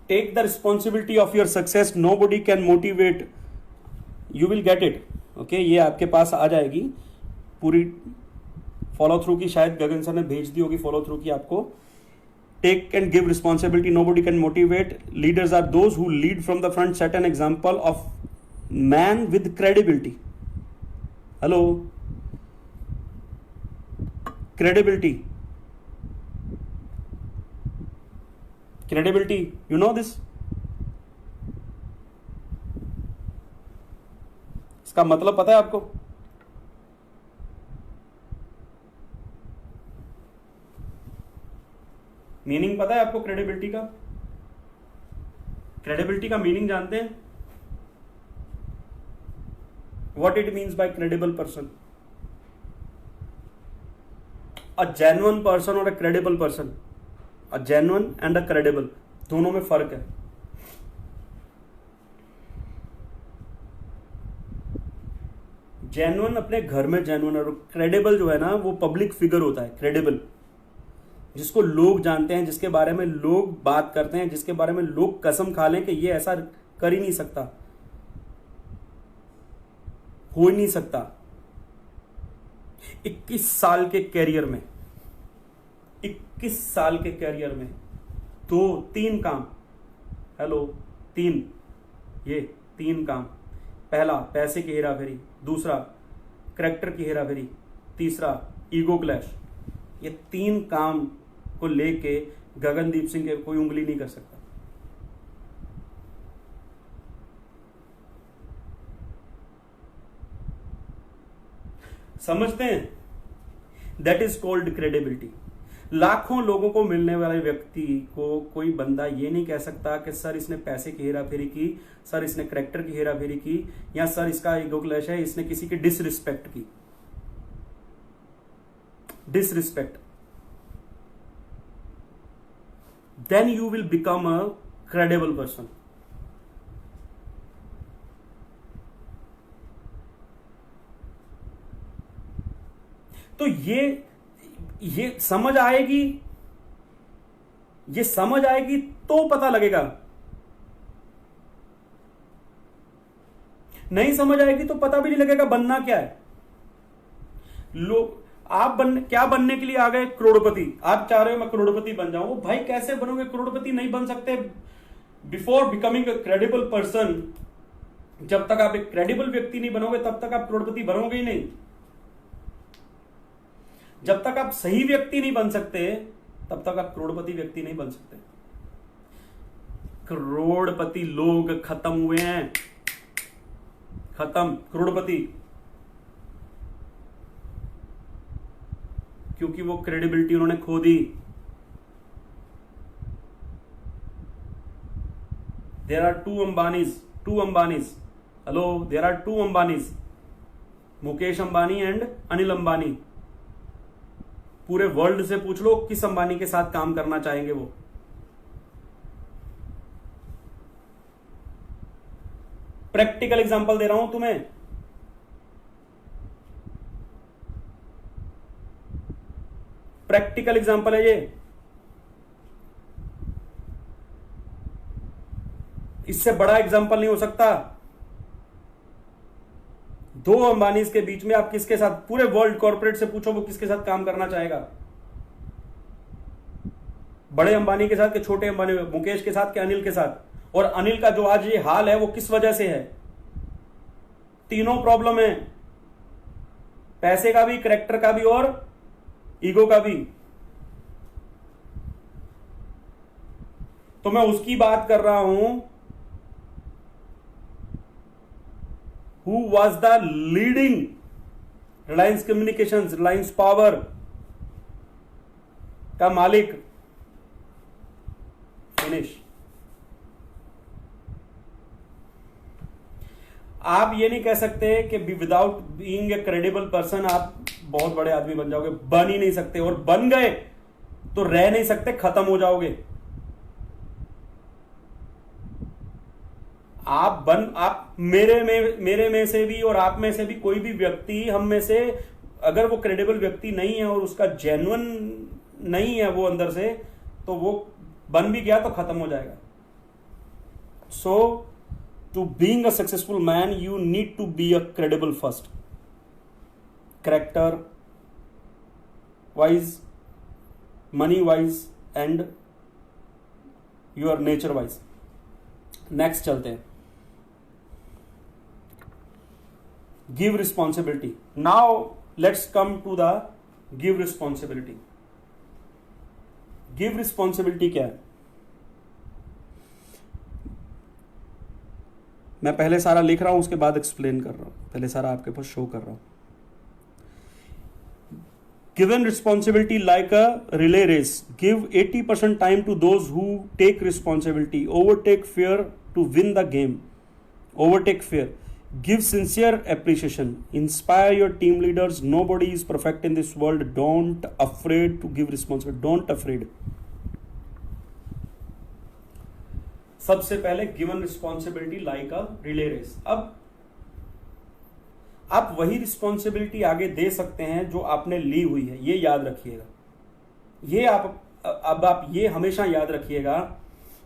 Take the responsibility of your success. Nobody can motivate. You will get it. Okay, ये आपके पास आ जाएगी पूरी फॉलो थ्रू की। शायद गगन सर ने भेज दी होगी फॉलो थ्रू की आपको। Take and give responsibility. Nobody can motivate. Leaders are those who lead from the front. Set an example of man with credibility. Hello, credibility. Credibility, you know this? इसका मतलब पता है आपको? मीनिंग पता है आपको क्रेडिबिलिटी का? क्रेडिबिलिटी का मीनिंग जानते हैं? What it means by credible person? A genuine person or a credible person? A genuine and a credible, दोनों में फर्क है। जेन्युइन अपने घर में जेन्युइन, और क्रेडिबल जो है ना वो पब्लिक फिगर होता है। क्रेडिबल जिसको लोग जानते हैं, जिसके बारे में लोग बात करते हैं, जिसके बारे में लोग कसम खा लें कि ये ऐसा कर ही नहीं सकता, हो ही नहीं सकता। 21 साल के कैरियर में, 21 साल के कैरियर में 3 काम, हेलो 3, ये 3 काम। पहला पैसे की हेरा फेरी, दूसरा करैक्टर की हेरा फेरी, तीसरा ईगो क्लैश। ये 3 काम को लेके गगनदीप सिंह के कोई उंगली नहीं कर सकता। समझते हैं? That is called credibility. लाखों लोगों को मिलने वाले व्यक्ति को कोई बंदा ये नहीं कह सकता कि सर इसने पैसे की हेरा फेरी की, सर इसने करैक्टर की हेरा फेरी की, या सर इसका ईगो क्लैश है, इसने किसी की डिसरिस्पेक्ट की। Disrespect, then you will become a credible person. तो ये समझ आएगी, ये समझ आएगी तो पता लगेगा। नहीं समझ आएगी तो पता भी नहीं लगेगा बनना क्या है। लोग आप क्या बनने के लिए आ गए? करोड़पति। आप चाह रहे हो मैं करोड़पति बन जाऊं। भाई कैसे बनोगे? करोड़पति नहीं बन सकते। Before becoming a credible person, जब तक आप एक क्रेडिबल व्यक्ति नहीं बनोगे तब तक आप करोड़पति बनोगे ही नहीं। जब तक आप सही व्यक्ति नहीं बन सकते तब तक आप करोड़पति व्यक्ति नहीं बन सकते। करोड़पति लोग खत्म हुए हैं, खत्म। करोड़पति क्योंकि वो क्रेडिबिलिटी उन्होंने खो दी। There are 2 Ambanis, hello, there are 2 Ambanis, Mukesh Ambani and Anil Ambani. पूरे वर्ल्ड से पूछ लो किस अंबानी के साथ काम करना चाहेंगे वो। प्रैक्टिकल एग्जांपल दे रहा हूं तुम्हें। प्रैक्टिकल एग्जांपल है ये। इससे बड़ा एग्जांपल नहीं हो सकता। 2 अंबानी के बीच में आप किसके साथ, पूरे वर्ल्ड कॉर्पोरेट से पूछो वो किसके साथ काम करना चाहेगा? बड़े अंबानी के साथ कि छोटे अंबानी, मुकेश के साथ कि अनिल के साथ? और अनिल का जो आज ये हाल है वो किस वजह से है? तीनों प्रॉब्लम है, पैसे का भी, करेक्टर का भी और ईगो का भी। तो मैं उसकी बात कर रहा हूं who was the leading Reliance communications, Reliance power का मालिक। फिनिश। आप ये नहीं कह सकते कि without being a credible person आप बहुत बड़े आदमी बन जाओगे, बन ही नहीं सकते, और बन गए तो रह नहीं सकते, खत्म हो जाओगे। आप मेरे में से भी और आप में से भी कोई भी व्यक्ति, हम में से अगर वो क्रेडिबल व्यक्ति नहीं है और उसका जेन्युइन नहीं है वो अंदर से, तो वो बन भी गया तो खत्म हो जाएगा। So to being a successful man you need to be a credible first, character wise, money wise and your nature wise. Next चलते हैं, give responsibility. Now let's come to the give responsibility. Give responsibility क्या है? मैं पहले सारा लिख रहा हूं, उसके बाद एक्सप्लेन कर रहा हूं, पहले सारा आपके पास शो कर रहा हूं। Given responsibility like a relay race, give 80% time to those who take responsibility. Overtake fear to win the game. Overtake fear. Give sincere appreciation. Inspire your team leaders. Nobody is perfect in this world. Don't afraid to give responsibility. Don't afraid. सबसे पहले given responsibility like a relay race. अब आप वही रिस्पॉन्सिबिलिटी आगे दे सकते हैं जो आपने ली हुई है, ये याद रखिएगा। ये आप ये हमेशा याद रखिएगा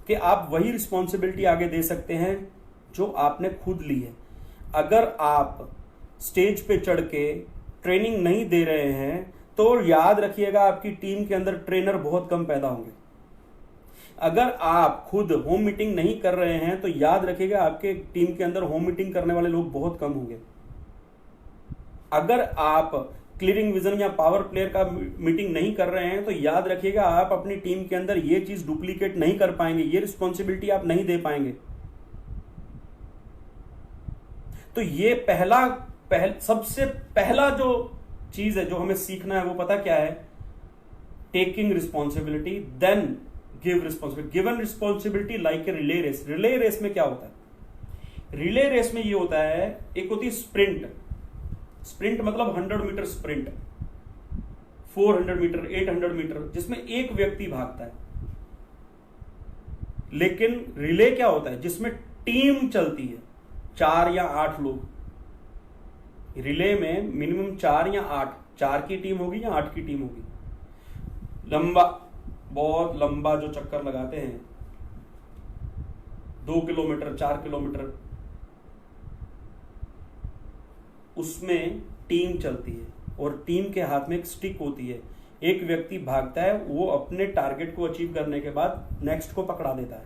कि आप वही रिस्पॉन्सिबिलिटी आगे दे सकते हैं जो आपने खुद ली है। अगर आप स्टेज पे चढ़ के ट्रेनिंग नहीं दे रहे हैं तो याद रखिएगा आपकी टीम के अंदर ट्रेनर बहुत कम पैदा होंगे। अगर आप खुद होम मीटिंग नहीं कर रहे हैं तो याद रखिएगा आपके टीम के अंदर होम मीटिंग करने वाले लोग बहुत कम होंगे। अगर आप क्लियरिंग विजन या पावर प्लेयर का मीटिंग नहीं कर रहे हैं तो याद रखिएगा आप अपनी टीम के अंदर ये चीज डुप्लीकेट नहीं कर पाएंगे, ये रिस्पॉन्सिबिलिटी आप नहीं दे पाएंगे। तो ये सबसे पहला जो चीज है जो हमें सीखना है वो पता क्या है? Taking responsibility, then give responsibility. Given responsibility like a relay race. Relay race में क्या होता है? रिले रेस में ये होता है, एक होती है स्प्रिंट। स्प्रिंट मतलब 100 मीटर स्प्रिंट, 400 मीटर, 800 मीटर, जिसमें एक व्यक्ति भागता है। लेकिन रिले क्या होता है? जिसमें टीम चलती है, 4 या 8 लोग। रिले में मिनिमम 4 या 8, 4 की टीम होगी या 8 की टीम होगी। लंबा, बहुत लंबा जो चक्कर लगाते हैं, 2 किलोमीटर, 4 किलोमीटर, उसमें टीम चलती है और टीम के हाथ में एक स्टिक होती है। एक व्यक्ति भागता है, वो अपने टारगेट को अचीव करने के बाद नेक्स्ट को पकड़ा देता है।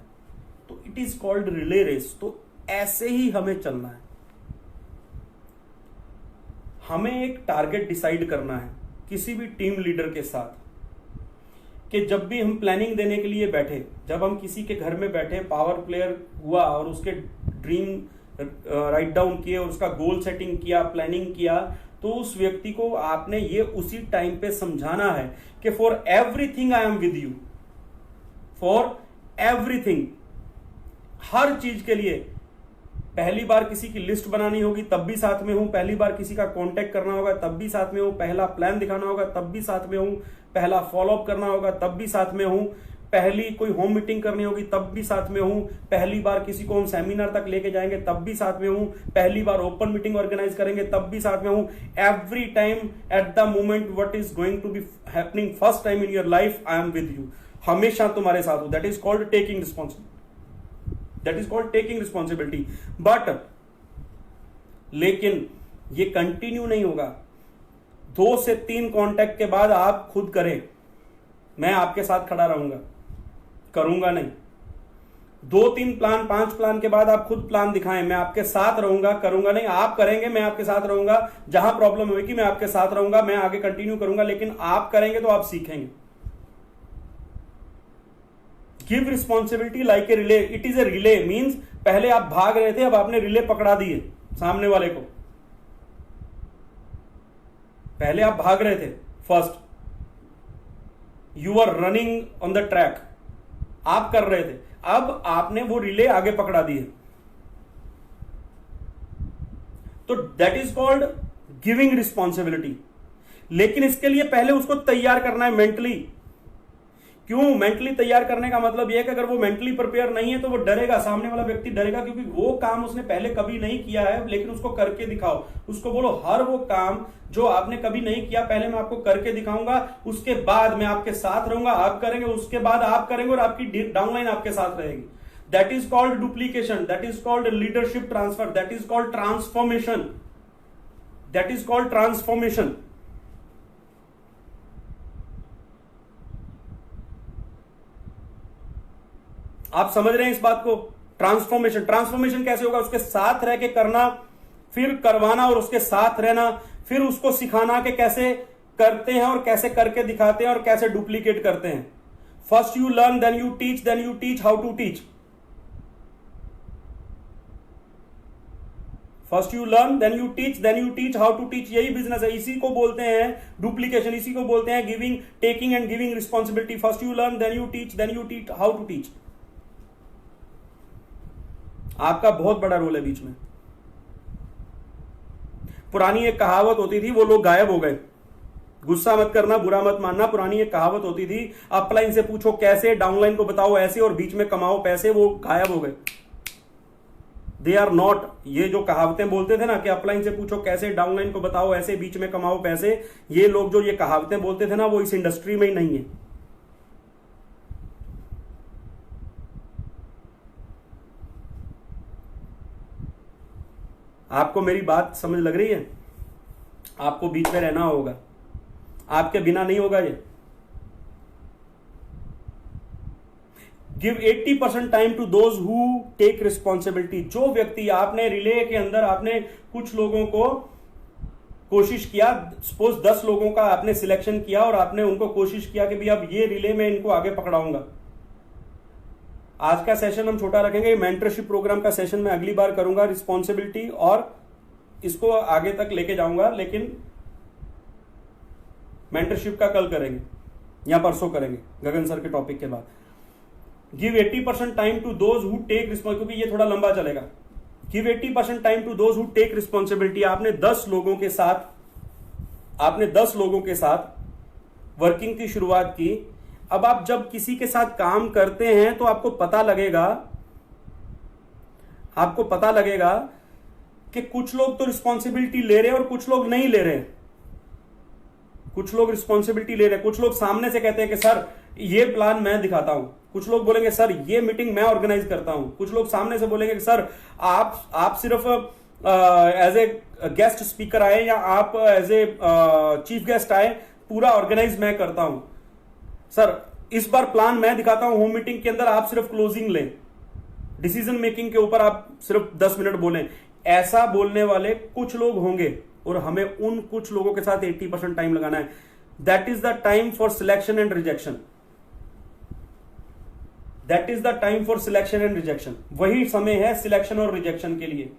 तो it is called relay race. तो ऐसे ही हमें चलना है। हमें एक टारगेट डिसाइड करना है किसी भी टीम लीडर के साथ, कि जब भी हम प्लानिंग देने के लिए बैठे, जब हम किसी के घर में बैठे, पावर प्लेयर हुआ और उसके ड्रीम राइट डाउन किए और उसका गोल सेटिंग किया, प्लानिंग किया, तो उस व्यक्ति को आपने ये उसी टाइम पे समझाना है कि for everything I am with you, for everything, हर चीज के लिए। पहली बार किसी की लिस्ट बनानी होगी तब भी साथ में हूं, पहली बार किसी का कांटेक्ट करना होगा तब भी साथ में हूं, पहला प्लान दिखाना होगा तब भी साथ में हूं, पहला फॉलोअप करना होगा तब भी साथ में हूं, पहली कोई होम मीटिंग करनी होगी तब भी साथ में हूं, पहली बार किसी को हम सेमिनार तक लेके जाएंगे तब भी साथ में हूं, पहली बार ओपन मीटिंग ऑर्गेनाइज करेंगे तब भी साथ में हूं। Every time at the moment what is going to be happening first time in your life, I am with you, हमेशा तुम्हारे साथ हूं। That is called taking responsibility, that is called taking responsibility. But लेकिन ये कंटिन्यू नहीं होगा। 2 से 3 कांटेक्ट के बाद आप खुद करें, मैं आपके साथ खड़ा रहूंगा, करूंगा नहीं। 2-3 प्लान 5 प्लान के बाद आप खुद प्लान दिखाएं, मैं आपके साथ रहूंगा, करूंगा नहीं, आप करेंगे मैं आपके साथ रहूंगा, जहां प्रॉब्लम होगी मैं आपके साथ रहूंगा, मैं आगे कंटिन्यू करूंगा, लेकिन आप करेंगे तो आप सीखेंगे। Give responsibility like a relay, it is a relay means पहले आप भाग रहे थे, अब आपने रिले पकड़ा दिए सामने वाले को। पहले आप भाग रहे थे, first you are running on the track, आप कर रहे थे, अब आपने वो रिले आगे पकड़ा दी है। तो that is called giving responsibility. लेकिन इसके लिए पहले उसको तैयार करना है मेंटली। क्यों मेंटली तैयार करने का मतलब यह है कि अगर वो मेंटली प्रिपेयर नहीं है तो वो डरेगा, सामने वाला व्यक्ति डरेगा, क्योंकि वो काम उसने पहले कभी नहीं किया है, लेकिन उसको करके दिखाओ। उसको बोलो हर वो काम जो आपने कभी नहीं किया पहले मैं आपको करके दिखाऊंगा, उसके बाद मैं आपके साथ रहूंगा, आप करेंगे, उसके बाद आप करेंगे और आपकी डाउनलाइन आपके साथ रहेगी। That is called duplication, that is called leadership transfer, that is called transformation, that is called transformation. आप समझ रहे हैं इस बात को? ट्रांसफॉर्मेशन, ट्रांसफॉर्मेशन कैसे होगा? उसके साथ रह के करना, फिर करवाना और उसके साथ रहना, फिर उसको सिखाना कि कैसे करते हैं और कैसे करके दिखाते हैं और कैसे डुप्लीकेट करते हैं। First you learn then you teach how to teach. First you learn then you teach how to teach. यही बिजनेस है, इसी को बोलते हैं डुप्लीकेशन, इसी को बोलते हैं giving, taking and giving responsibility. First you learn then you teach how to teach. आपका बहुत बड़ा रोल है बीच में। पुरानी एक कहावत होती थी, वो लोग गायब हो गए, गुस्सा मत करना, बुरा मत मानना। पुरानी एक कहावत होती थी, अपलाइन से पूछो कैसे, डाउनलाइन को बताओ ऐसे, और बीच में कमाओ पैसे, वो गायब हो गए। दे आर नॉट, ये जो कहावतें बोलते थे ना कि अपलाइन से पूछो कैसे, डाउनलाइन को बताओ ऐसे, बीच में कमाओ पैसे, ये लोग जो ये कहावतें बोलते थे ना, वो इस इंडस्ट्री में ही नहीं है। आपको मेरी बात समझ लग रही है? आपको बीच में रहना होगा, आपके बिना नहीं होगा ये। Give 80% time to those who take responsibility. जो व्यक्ति, आपने रिले के अंदर आपने कुछ लोगों को कोशिश किया, सपोज 10 लोगों का आपने सिलेक्शन किया और आपने उनको कोशिश किया कि भाई अब ये रिले में इनको आगे पकड़ाऊंगा। आज का सेशन हम छोटा रखेंगे, मेंटरशिप प्रोग्राम का सेशन मैं अगली बार करूंगा, रिस्पॉन्सिबिलिटी, और इसको आगे तक लेके जाऊंगा, लेकिन मेंटरशिप का कल करेंगे या परसों करेंगे गगन सर के टॉपिक के बाद। Give 80% time to those who take responsibility, क्योंकि ये थोड़ा लंबा चलेगा। Give 80% time to those who take responsibility. आपने 10 लोगों के साथ वर्किंग की शुरुआत की। अब आप जब किसी के साथ काम करते हैं तो आपको पता लगेगा कि कुछ लोग तो रिस्पॉन्सिबिलिटी ले रहे हैं और कुछ लोग नहीं ले रहे हैं। कुछ लोग रिस्पॉन्सिबिलिटी ले रहे हैं, कुछ लोग सामने से कहते हैं कि सर ये प्लान मैं दिखाता हूं, कुछ लोग बोलेंगे सर ये मीटिंग मैं ऑर्गेनाइज करता हूं, कुछ लोग सामने से बोलेंगे कि सर आप सिर्फ एज ए गेस्ट स्पीकर आए या आप एज ए चीफ गेस्ट आए, पूरा ऑर्गेनाइज मैं करता हूं। सर इस बार प्लान मैं दिखाता हूं, होम मीटिंग के अंदर आप सिर्फ क्लोजिंग लें, डिसीजन मेकिंग के ऊपर आप सिर्फ 10 मिनट बोलें। ऐसा बोलने वाले कुछ लोग होंगे और हमें उन कुछ लोगों के साथ 80% टाइम लगाना है। That is the time for selection and rejection. That is the time for selection and rejection. वही समय है सिलेक्शन और रिजेक्शन के लिए।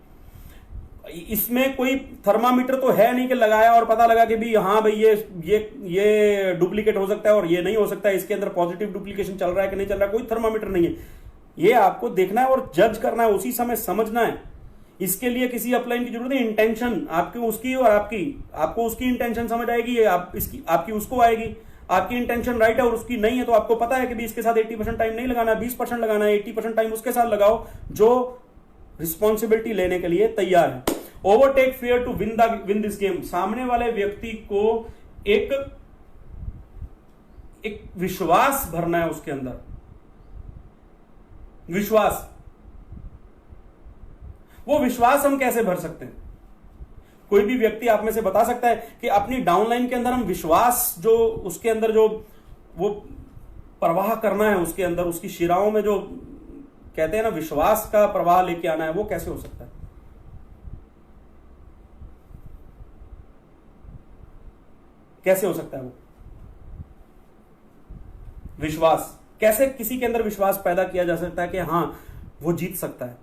इसमें कोई थर्मामीटर तो है नहीं कि लगाया और पता लगा कि भी हाँ भाई ये डुप्लीकेट हो सकता है और ये नहीं हो सकता है, इसके अंदर पॉजिटिव डुप्लीकेशन चल रहा है कि नहीं चल रहा है, कोई थर्मामीटर नहीं है। ये आपको देखना है और जज करना है, उसी समय समझना है। इसके लिए किसी अपलाइन की जरूरत है, इंटेंशन आपकी उसकी और आपको उसकी इंटेंशन समझ आएगी, आपकी उसको आएगी। आपकी इंटेंशन राइट है और उसकी नहीं है, तो आपको पता है कि भी इसके साथ 80% टाइम नहीं लगाना, 20% लगाना है, 80% टाइम उसके साथ लगाओ जो रिस्पॉन्सिबिलिटी लेने के लिए तैयार है। Overtake fear to win this game. सामने वाले व्यक्ति को एक विश्वास भरना है उसके अंदर, विश्वास। वो विश्वास हम कैसे भर सकते हैं? कोई भी व्यक्ति आप में से बता सकता है कि अपनी डाउनलाइन के अंदर हम विश्वास, जो उसके अंदर जो वो प्रवाह करना है, उसके अंदर उसकी शिराओं में जो कहते हैं ना विश्वास का प्रवाह लेके आना है, वो कैसे हो सकता है? कैसे हो सकता है वो विश्वास? कैसे किसी के अंदर विश्वास पैदा किया जा सकता है कि हां वो जीत सकता है?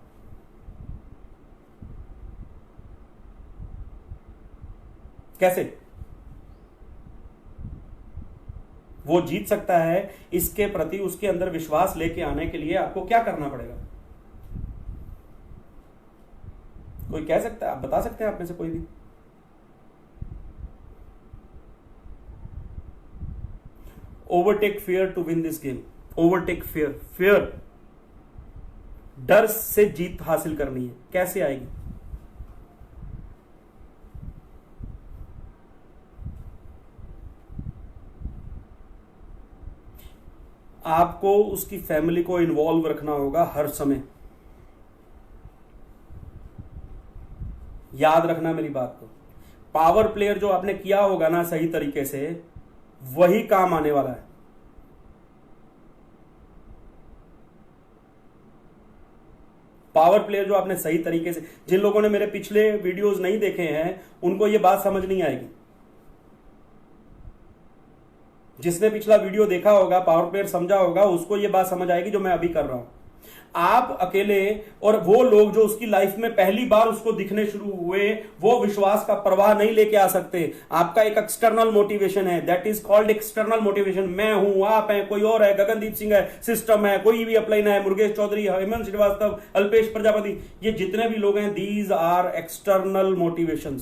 कैसे वो जीत सकता है? इसके प्रति उसके अंदर विश्वास लेके आने के लिए आपको क्या करना पड़ेगा? कोई कह सकता है? आप बता सकते हैं आप में से कोई भी? Overtake fear to win this game. Overtake fear. Fear, डर से जीत हासिल करनी है। कैसे आएगी? आपको उसकी फैमिली को इन्वॉल्व रखना होगा हर समय। याद रखना मेरी बात को। पावर प्लेयर जो आपने किया होगा ना सही तरीके से, वही काम आने वाला है। पावर प्लेयर जो आपने सही तरीके से, जिन लोगों ने मेरे पिछले वीडियोस नहीं देखे हैं उनको यह बात समझ नहीं आएगी। जिसने पिछला वीडियो देखा होगा, पावर प्लेयर समझा होगा, उसको यह बात समझ आएगी जो मैं अभी कर रहा हूं। आप अकेले और वो लोग जो उसकी लाइफ में पहली बार उसको दिखने शुरू हुए, वो विश्वास का प्रवाह नहीं लेके आ सकते। आपका एक एक्सटर्नल मोटिवेशन है, that is called external motivation. मैं हूं, आप हैं, कोई और है, गगनदीप सिंह है, सिस्टम है, कोई भी अपलाइन है, मुरुगेश चौधरी, हेमंत श्रीवास्तव, अल्पेश प्रजापति, ये जितने भी लोग हैं, दीज आर एक्सटर्नल मोटिवेशन।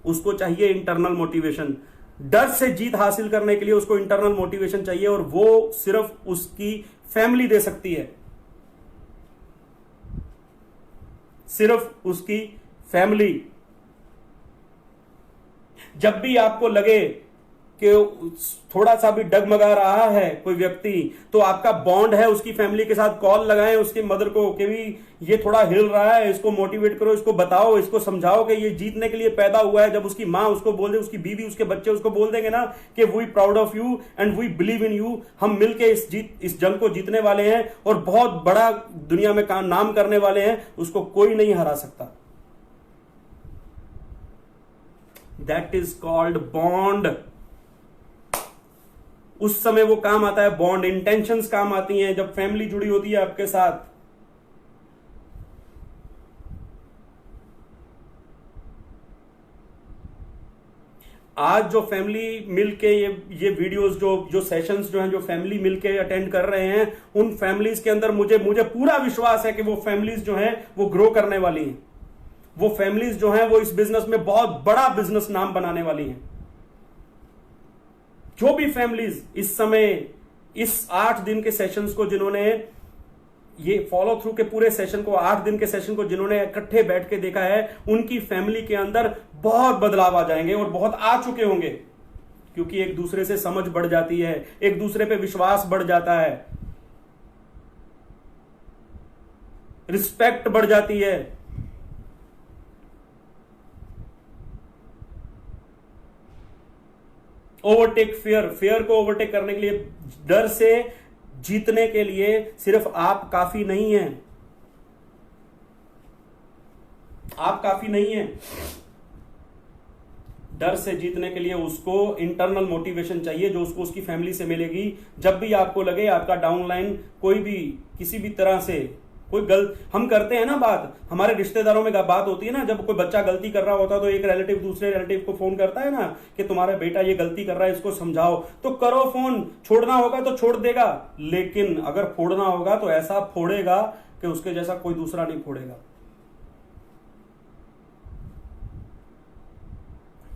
उसको चाहिए इंटरनल मोटिवेशन। डर से जीत हासिल करने के लिए उसको इंटरनल मोटिवेशन चाहिए, और वो सिर्फ उसकी फैमिली दे सकती है। सिर्फ उसकी फैमिली। जब भी आपको लगे कि थोड़ा सा भी डगमगा रहा है कोई व्यक्ति, तो आपका बॉन्ड है उसकी फैमिली के साथ, कॉल लगाएं उसकी मदर को कि भी ये थोड़ा हिल रहा है, इसको मोटिवेट करो, इसको बताओ, इसको समझाओ कि ये जीतने के लिए पैदा हुआ है। जब उसकी माँ उसको बोल दे, उसकी बीवी, उसके बच्चे उसको बोल देंगे ना कि we proud of you and we believe in you, हम मिलके इस जंग को जीतने वाले हैं और बहुत बड़ा दुनिया में नाम करने वाले हैं, उसको कोई नहीं हरा सकता। That is called bond. उस समय वो काम आता है बॉन्ड। इंटेंशंस काम आती हैं जब फैमिली जुड़ी होती है आपके साथ। आज जो फैमिली मिलके ये वीडियोस, जो सेशंस जो हैं, जो फैमिली मिलके अटेंड कर रहे हैं, उन फैमिलीज के अंदर मुझे पूरा विश्वास है कि वो फैमिलीज जो हैं वो ग्रो करने वाली हैं। वो फैमिलीज जो हैं वो इस बिजनेस में बहुत बड़ा बिजनेस नाम बनाने वाली हैं। जो भी फैमिलीज इस समय इस 8 दिन के सेशंस को, जिन्होंने ये फॉलो थ्रू के पूरे सेशन को, 8 दिन के सेशन को जिन्होंने इकट्ठे बैठ के देखा है, उनकी फैमिली के अंदर बहुत बदलाव आ जाएंगे और बहुत आ चुके होंगे। क्योंकि एक दूसरे से समझ बढ़ जाती है, एक दूसरे पे विश्वास बढ़ जाता है, रिस्पेक्ट बढ़ जाती है। Overtake fear. फियर को ओवरटेक करने के लिए, डर से जीतने के लिए सिर्फ आप काफी नहीं हैं। आप काफी नहीं हैं। डर से जीतने के लिए उसको इंटरनल मोटिवेशन चाहिए, जो उसको उसकी फैमिली से मिलेगी। जब भी आपको लगे आपका डाउनलाइन कोई भी किसी भी तरह से कोई हम करते हैं ना बात, हमारे रिश्तेदारों में बात होती है ना, जब कोई बच्चा गलती कर रहा होता है तो एक रिलेटिव दूसरे रिलेटिव को फोन करता है ना कि तुम्हारा बेटा ये गलती कर रहा है, इसको समझाओ। तो करो फोन, छोड़ना होगा तो छोड़ देगा, लेकिन अगर फोड़ना होगा तो ऐसा फोड़ेगा कि उसके जैसा कोई दूसरा नहीं फोड़ेगा।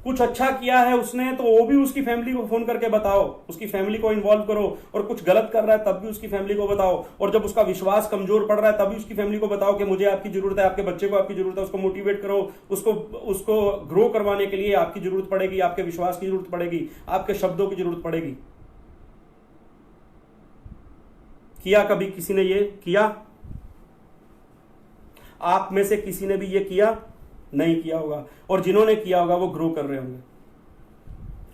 कुछ अच्छा किया है उसने तो वो भी उसकी फैमिली को फोन करके बताओ, उसकी फैमिली को इन्वॉल्व करो। और कुछ गलत कर रहा है तब भी उसकी फैमिली को बताओ। और जब उसका विश्वास कमजोर पड़ रहा है तभी उसकी फैमिली को बताओ कि मुझे आपकी जरूरत है, आपके बच्चे को आपकी जरूरत है। उसको मोटिवेट करो, उसको ग्रो करवाने के लिए आपकी जरूरत पड़ेगी, आपके विश्वास की जरूरत पड़ेगी, आपके शब्दों की जरूरत पड़ेगी। किया कभी किसी ने ये किया? आप में से किसी ने भी ये किया? नहीं किया होगा। और जिन्होंने किया होगा वो ग्रो कर रहे होंगे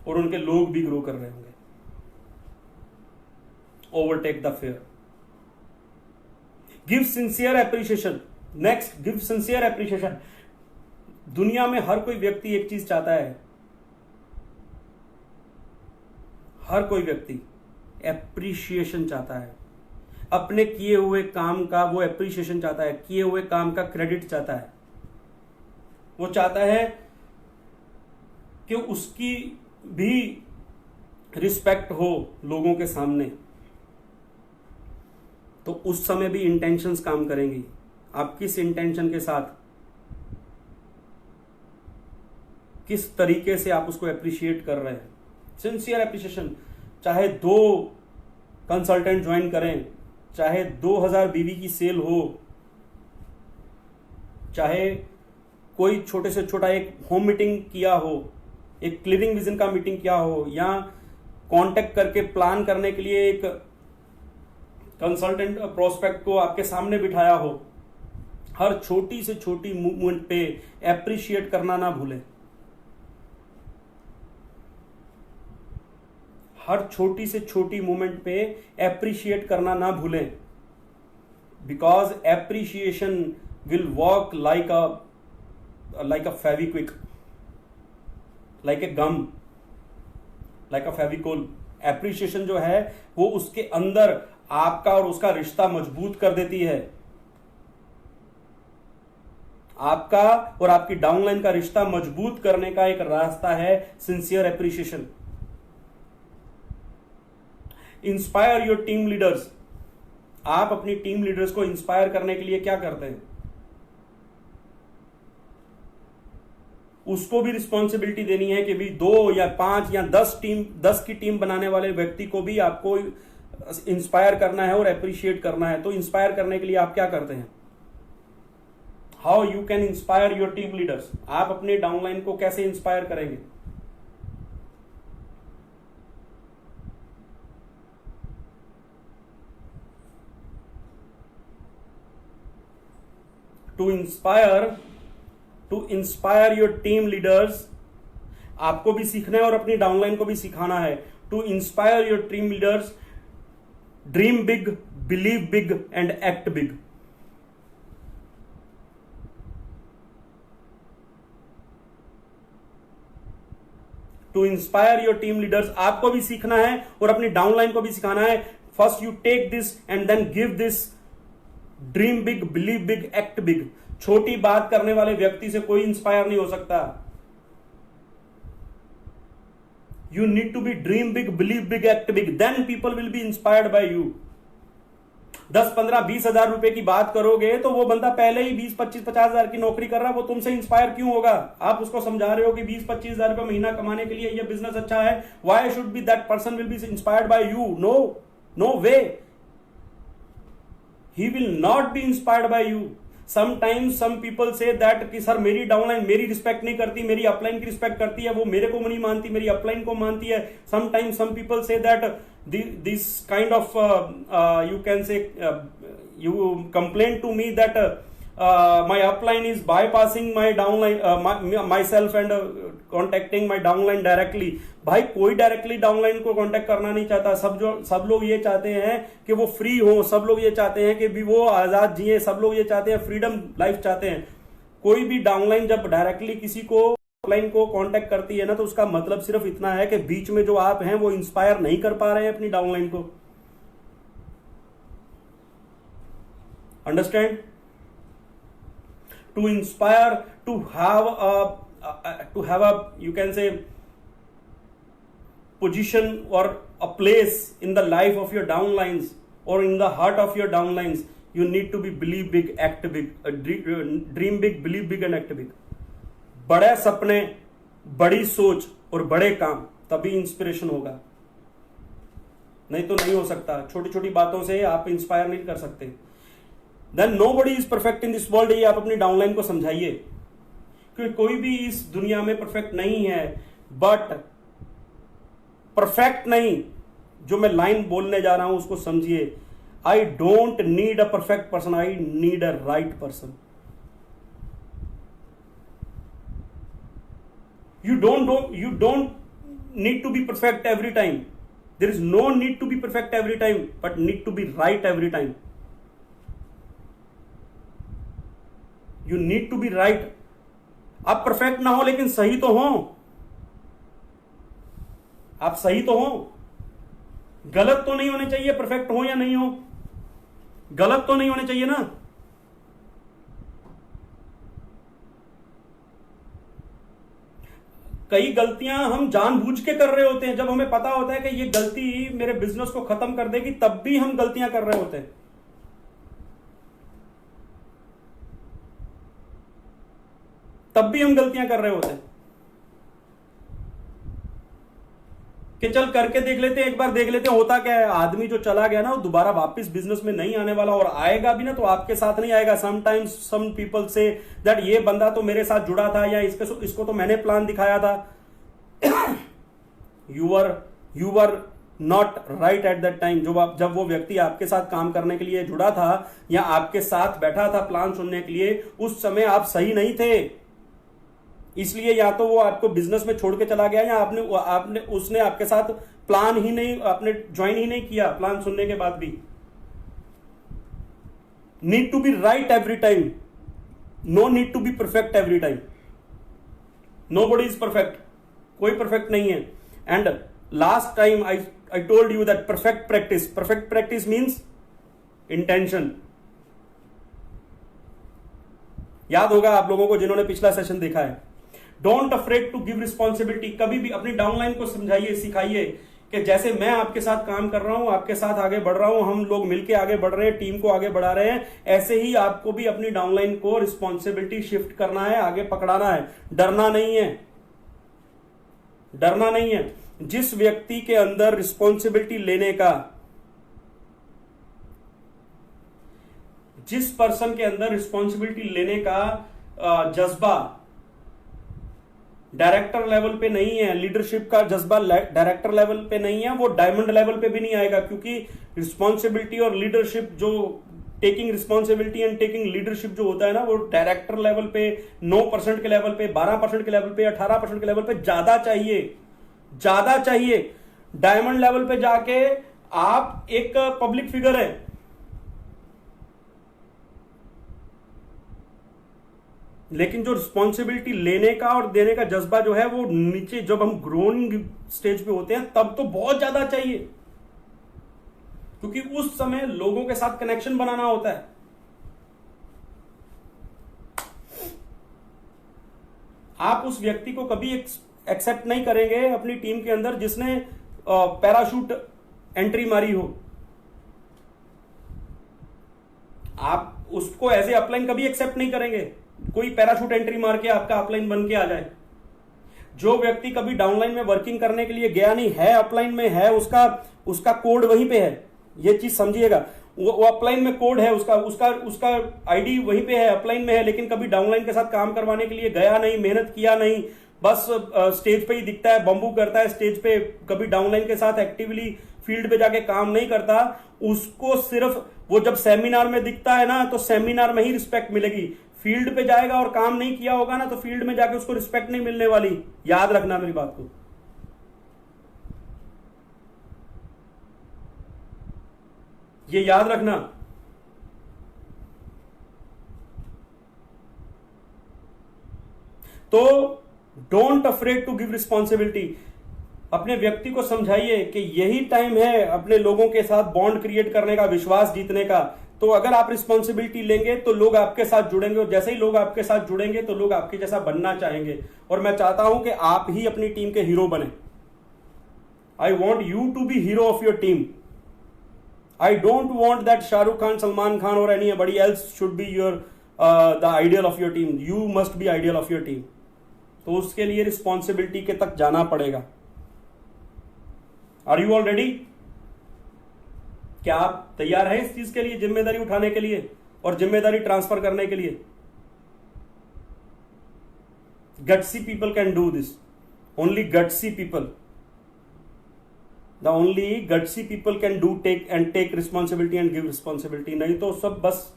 और उनके लोग भी ग्रो कर रहे होंगे। Overtake the fear. Give sincere appreciation. Next, give sincere appreciation. दुनिया में हर कोई व्यक्ति एक चीज चाहता है, हर कोई व्यक्ति एप्रिसिएशन चाहता है, अपने किए हुए काम का वो एप्रिसिएशन चाहता है, किए हुए काम का क्रेडिट चाहता है। वो चाहता है कि उसकी भी रिस्पेक्ट हो लोगों के सामने। तो उस समय भी इंटेंशंस काम करेंगी। आप किस इंटेंशन के साथ, किस तरीके से आप उसको अप्रिशिएट कर रहे हैं। Sincere appreciation. चाहे 2 कंसल्टेंट ज्वाइन करें, चाहे 2000 बीवी की सेल हो, चाहे कोई छोटे से छोटा एक होम मीटिंग किया हो, एक क्लियरिंग विजन का मीटिंग किया हो, या कांटेक्ट करके प्लान करने के लिए एक कंसल्टेंट प्रोस्पेक्ट को आपके सामने बिठाया हो, हर छोटी से छोटी मूवमेंट पे एप्रिशिएट करना ना भूलें। हर छोटी से छोटी मूवमेंट पे एप्रिशिएट करना ना भूलें, because appreciation will work like a Fevikwik, like a gum, like a Fevicol. Appreciation जो है वो उसके अंदर आपका और उसका रिश्ता मजबूत कर देती है। आपका और आपकी डाउनलाइन का रिश्ता मजबूत करने का एक रास्ता है sincere appreciation. Inspire your team leaders. आप अपनी टीम लीडर्स को इंस्पायर करने के लिए क्या करते हैं? उसको भी रिस्पॉन्सिबिलिटी देनी है कि भी 2 या 5 या 10 की टीम बनाने वाले व्यक्ति को भी आपको इंस्पायर करना है और अप्रिशिएट करना है। तो इंस्पायर करने के लिए आप क्या करते हैं? How you can inspire your team leaders. आप अपने डाउनलाइन को कैसे इंस्पायर करेंगे? To inspire your team leaders, आपको भी सीखना है और अपनी डाउनलाइन को भी सिखाना है। To inspire your team leaders, dream big, believe big and act big. To inspire your team leaders, आपको भी सीखना है और अपनी डाउनलाइन को भी सिखाना है। First you take this and then give this. Dream big, believe big, act big. छोटी बात करने वाले व्यक्ति से कोई इंस्पायर नहीं हो सकता। You need to be dream big, believe big, act big, then people will be inspired by you. 10, 15, 20 हजार रुपए की बात करोगे तो वो बंदा पहले ही 20, 25, 50 हजार की नौकरी कर रहा है, वो तुमसे इंस्पायर क्यों होगा? आप उसको समझा रहे हो कि 20, 25 हजार रुपए महीना कमाने के लिए ये बिजनेस अच्छा है। Why should be that person will be inspired by you? No, no way. He will not be inspired by you. Sometimes some people say that कि सर मेरी डाउनलाइन मेरी रिस्पेक्ट नहीं करती, मेरी अपलाइन की रिस्पेक्ट करती है, वो मेरे को नहीं मानती, मेरी अपलाइन को मानती है। Sometimes some people say that this kind of you can say you complain to me that my upline is bypassing my downline myself and contacting my downline directly। भाई कोई डायरेक्टली डाउनलाइन को कांटेक्ट करना नहीं चाहता। सब लोग ये चाहते हैं कि वो फ्री हो, सब लोग ये चाहते हैं कि भी वो आजाद जिए, सब लोग ये चाहते हैं फ्रीडम लाइफ चाहते हैं। कोई भी डाउनलाइन जब डायरेक्टली किसी को अपलाइन को कांटेक्ट करती है ना, तो उसका मतलब सिर्फ इतना है कि बीच में जो आप हैं वो इंस्पायर नहीं कर पा रहे हैं अपनी डाउनलाइन को। Understand? To inspire, to have a you can say position or a place in the life of your downlines or in the heart of your downlines, you need to be believe big, act big, dream big, believe big and act big। बड़े सपने, बड़ी सोच और बड़े काम, तभी इंस्पिरेशन होगा, नहीं तो नहीं हो सकता। छोटी छोटी बातों से आप इंस्पायर नहीं कर सकते। Then nobody is perfect in this world. ये आप अपनी डाउनलाइन को समझाइए, क्योंकि कोई भी इस दुनिया में परफेक्ट नहीं है। बट परफेक्ट नहीं, जो मैं लाइन बोलने जा रहा हूं उसको समझिए। I don't need a perfect person, I need a right person. You don't need to be perfect every time. There is no need to be perfect every time, but need to be right every time. You need to be right. आप परफेक्ट ना हो लेकिन सही तो हो, आप सही तो हो, गलत तो नहीं होने चाहिए। परफेक्ट हो या नहीं हो, गलत तो नहीं होने चाहिए ना। कई गलतियां हम जानबूझ के कर रहे होते हैं, जब हमें पता होता है कि ये गलती मेरे बिजनेस को खत्म कर देगी, तब भी हम गलतियां कर रहे होते हैं। तब भी हम गलतियां कर रहे होते हैं कि चल करके देख लेते हैं, एक बार देख लेते हैं होता क्या है। आदमी जो चला गया ना, वो दोबारा वापस बिजनेस में नहीं आने वाला, और आएगा भी ना तो आपके साथ नहीं आएगा। Sometimes some people say that ये बंदा तो मेरे साथ जुड़ा था, या इसको तो मैंने प्लान दिखाया था। You were not right eight that time. जब वो व्यक्ति आपके साथ काम करने के लिए जुड़ा था या आपके साथ बैठा था प्लान सुनने के लिए, उस समय आप सही नहीं थे। इसलिए या तो वो आपको बिजनेस में छोड़ के चला गया, या आपने उसने आपके साथ प्लान ही नहीं, आपने ज्वाइन ही नहीं किया प्लान सुनने के बाद भी। Need to be right every time, no need to be perfect every time. Nobody is perfect, कोई परफेक्ट नहीं है। And last time I told you that perfect practice means intention. याद होगा आप लोगों को जिन्होंने पिछला सेशन देखा है। Don't afraid to give responsibility. कभी भी अपनी डाउनलाइन को समझाइए, सिखाइए कि जैसे मैं आपके साथ काम कर रहा हूं, आपके साथ आगे बढ़ रहा हूं, हम लोग मिलके आगे बढ़ रहे हैं, टीम को आगे बढ़ा रहे हैं, ऐसे ही आपको भी अपनी डाउनलाइन को रिस्पॉन्सिबिलिटी शिफ्ट करना है, आगे पकड़ाना है। डरना नहीं है, डरना नहीं है। जिस व्यक्ति के अंदर रिस्पॉन्सिबिलिटी लेने का, जिस पर्सन के अंदर रिस्पॉन्सिबिलिटी लेने का जज्बा डायरेक्टर लेवल पे नहीं है, लीडरशिप का जज्बा डायरेक्टर लेवल पे नहीं है, वो डायमंड लेवल पे भी नहीं आएगा। क्योंकि रिस्पॉन्सिबिलिटी और लीडरशिप, जो taking responsibility and taking leadership जो होता है ना, वो डायरेक्टर लेवल पे 9% के लेवल पे, 12% के लेवल पे, 18% के लेवल पे ज्यादा चाहिए, ज्यादा चाहिए। डायमंड लेवल पे जाके आप एक पब्लिक फिगर है, लेकिन जो रिस्पॉन्सिबिलिटी लेने का और देने का जज्बा जो है वो नीचे, जब हम ग्रोइंग स्टेज पे होते हैं तब तो बहुत ज्यादा चाहिए, क्योंकि उस समय लोगों के साथ कनेक्शन बनाना होता है। आप उस व्यक्ति को कभी एक्सेप्ट नहीं करेंगे अपनी टीम के अंदर जिसने पैराशूट एंट्री मारी हो। आप उसको एज ए अपलाइन कभी एक्सेप्ट नहीं करेंगे, कोई पैराशूट एंट्री मार के आपका अपलाइन बन के आ जाए। जो व्यक्ति कभी डाउनलाइन में वर्किंग करने के लिए गया नहीं है, अपलाइन में है, उसका कोड वहीं पे है। ये चीज समझिएगा, वो अपलाइन में कोड है, उसका आईडी वहीं पे है, अपलाइन में है, लेकिन कभी डाउनलाइन के साथ काम करवाने के लिए गया नहीं, मेहनत किया नहीं, बस स्टेज पे ही दिखता है, बम्बू करता है स्टेज पे, कभी डाउनलाइन के साथ एक्टिवली फील्ड पे जाके काम नहीं करता। उसको सिर्फ वो जब सेमिनार में दिखता है ना, तो सेमिनार में ही रिस्पेक्ट मिलेगी। फील्ड पे जाएगा और काम नहीं किया होगा ना, तो फील्ड में जाके उसको रिस्पेक्ट नहीं मिलने वाली। याद रखना मेरी बात को। ये याद रखना। तो don't afraid to give responsibility. अपने व्यक्ति को समझाइए कि यही टाइम है अपने लोगों के साथ बॉन्ड क्रिएट करने का, विश्वास जीतने का। तो अगर आप रिस्पॉन्सिबिलिटी लेंगे तो लोग आपके साथ जुड़ेंगे, और जैसे ही लोग आपके साथ जुड़ेंगे तो लोग आपके जैसा बनना चाहेंगे। और मैं चाहता हूं कि आप ही अपनी टीम के हीरो बने। I want you to be hero of your team. I don't want that Shahrukh Khan, Salman Khan और anybody else should be your the ideal of your team. You must be ideal of your team. तो उसके लिए रिस्पॉन्सिबिलिटी के तक जाना पड़ेगा। Are you all ready? क्या आप तैयार हैं इस चीज के लिए, जिम्मेदारी उठाने के लिए और जिम्मेदारी ट्रांसफर करने के लिए? Gutsy people can do this. Only gutsy people, the only gutsy people can do take responsibility and give responsibility. नहीं तो सब बस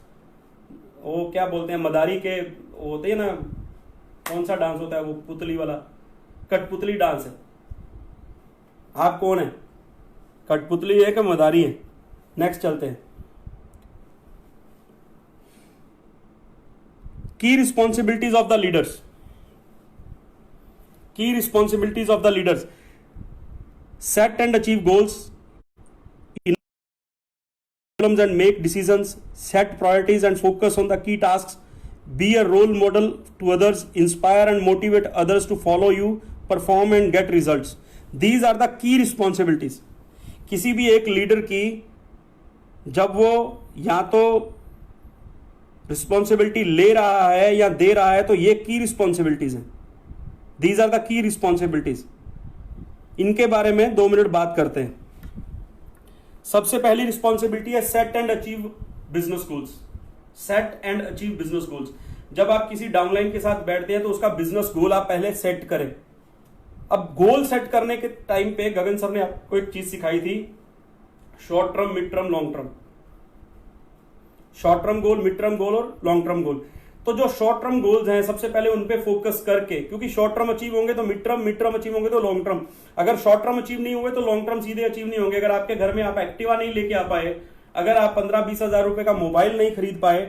वो क्या बोलते हैं, मदारी के होते हैं ना, कौन सा डांस होता है वो पुतली वाला, कठपुतली डांस है। आप कौन है, कठपुतली है कि मदारी है? नेक्स्ट चलते हैं। की रिस्पॉन्सिबिलिटीज ऑफ द लीडर्स, की responsibilities of the leaders, set and achieve goals and make decisions, set priorities and focus on the key tasks, be a role model to others, inspire and motivate others to follow you, perform and get results. These are the key responsibilities. किसी भी एक लीडर की जब वो या तो रिस्पॉन्सिबिलिटी ले रहा है या दे रहा है तो ये की रिस्पॉन्सिबिलिटीज हैं. These are the key responsibilities. इनके बारे में 2 मिनट बात करते हैं. सबसे पहली रिस्पॉन्सिबिलिटी है set and achieve business goals. Set and achieve business goals. जब आप किसी डाउनलाइन के साथ बैठते हैं तो उसका बिजनेस गोल आप पहले सेट करें. अब गोल सेट करने के टाइम पे गगन सर ने आपको एक चीज सिखाई थी, short term, mid term, long term. Short term goal, mid term goal और लॉन्ग टर्म गोल. तो जो शॉर्ट टर्म गोल्स हैं सबसे पहले उन पे फोकस करके, क्योंकि शॉर्ट टर्म अचीव होंगे तो मिड टर्म अचीव होंगे तो लॉन्ग टर्म. अगर शॉर्ट टर्म अचीव नहीं होंगे तो लॉन्ग टर्म सीधे अचीव नहीं होंगे. अगर आपके घर में आप एक्टिवा नहीं लेके आ पाए, अगर आप 15-20 हजार रुपए का मोबाइल नहीं खरीद पाए,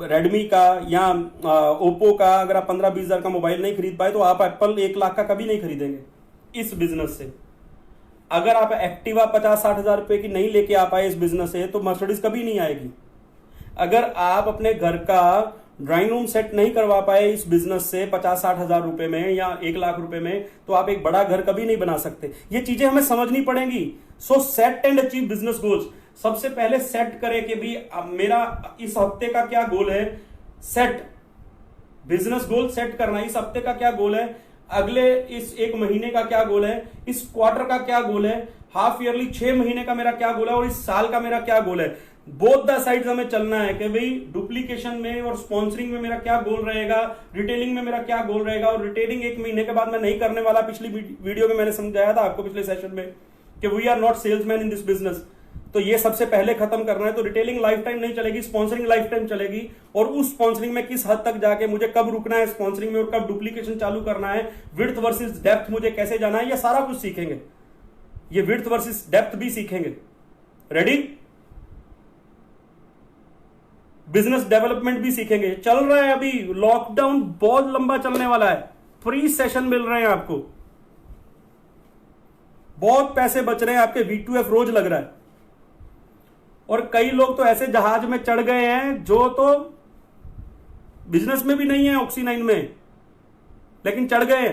रेडमी का या ओप्पो का, अगर आप 15-20 हजार का मोबाइल नहीं खरीद पाए तो आप एप्पल 1 लाख का कभी नहीं खरीदेंगे इस बिजनेस से. अगर आप एक्टिवा 50-60 हजार रुपए की नहीं लेके आ पाए इस बिजनेस से तो मर्सिडीज कभी नहीं आएगी. अगर आप अपने घर का ड्राइंग रूम सेट नहीं करवा पाए इस बिजनेस से 50-60 हजार रुपए में या 1 लाख रुपए में तो आप एक बड़ा घर कभी नहीं बना सकते. ये चीजें हमें समझनी पड़ेंगी. सो set and achieve business goals. सबसे पहले सेट करें कि भी मेरा इस हफ्ते का क्या गोल है. सेट बिजनेस गोल सेट करना, इस हफ्ते का क्या गोल है, अगले इस 1 महीने का क्या गोल है, इस क्वार्टर का क्या गोल है, हाफ ईयरली 6 महीने का मेरा क्या गोल है और इस साल का मेरा क्या गोल है. बोथ द साइड्स हमें चलना है कि भाई डुप्लीकेशन में और स्पॉन्सरिंग में मेरा क्या गोल रहेगा, रिटेलिंग में मेरा क्या गोल रहेगा. और रिटेलिंग 1 महीने के बाद मैं नहीं करने वाला. पिछली वीडियो में मैंने समझाया था आपको, पिछले सेशन में, कि we are not salesman in this business. तो ये सबसे पहले खत्म करना है. तो रिटेलिंग लाइफ टाइम नहीं चलेगी, स्पॉन्सरिंग लाइफ टाइम चलेगी. और उस स्पॉन्सरिंग में किस हद तक जाके मुझे कब रुकना है स्पॉन्सरिंग में और कब डुप्लीकेशन चालू करना है, विड्थ वर्सेस डेप्थ मुझे कैसे जाना है, ये सारा कुछ सीखेंगे. ये विड्थ वर्सेस डेप्थ भी सीखेंगे. रेडी? बिजनेस डेवलपमेंट भी सीखेंगे. चल रहा है अभी लॉकडाउन, बहुत लंबा चलने वाला है. फ्री सेशन मिल रहे हैं आपको, बहुत पैसे बच रहे हैं आपके. V2F रोज लग रहा है. और कई लोग तो ऐसे जहाज में चढ़ गए हैं जो तो बिजनेस में भी नहीं है, ऑक्सी 9 में, लेकिन चढ़ गए.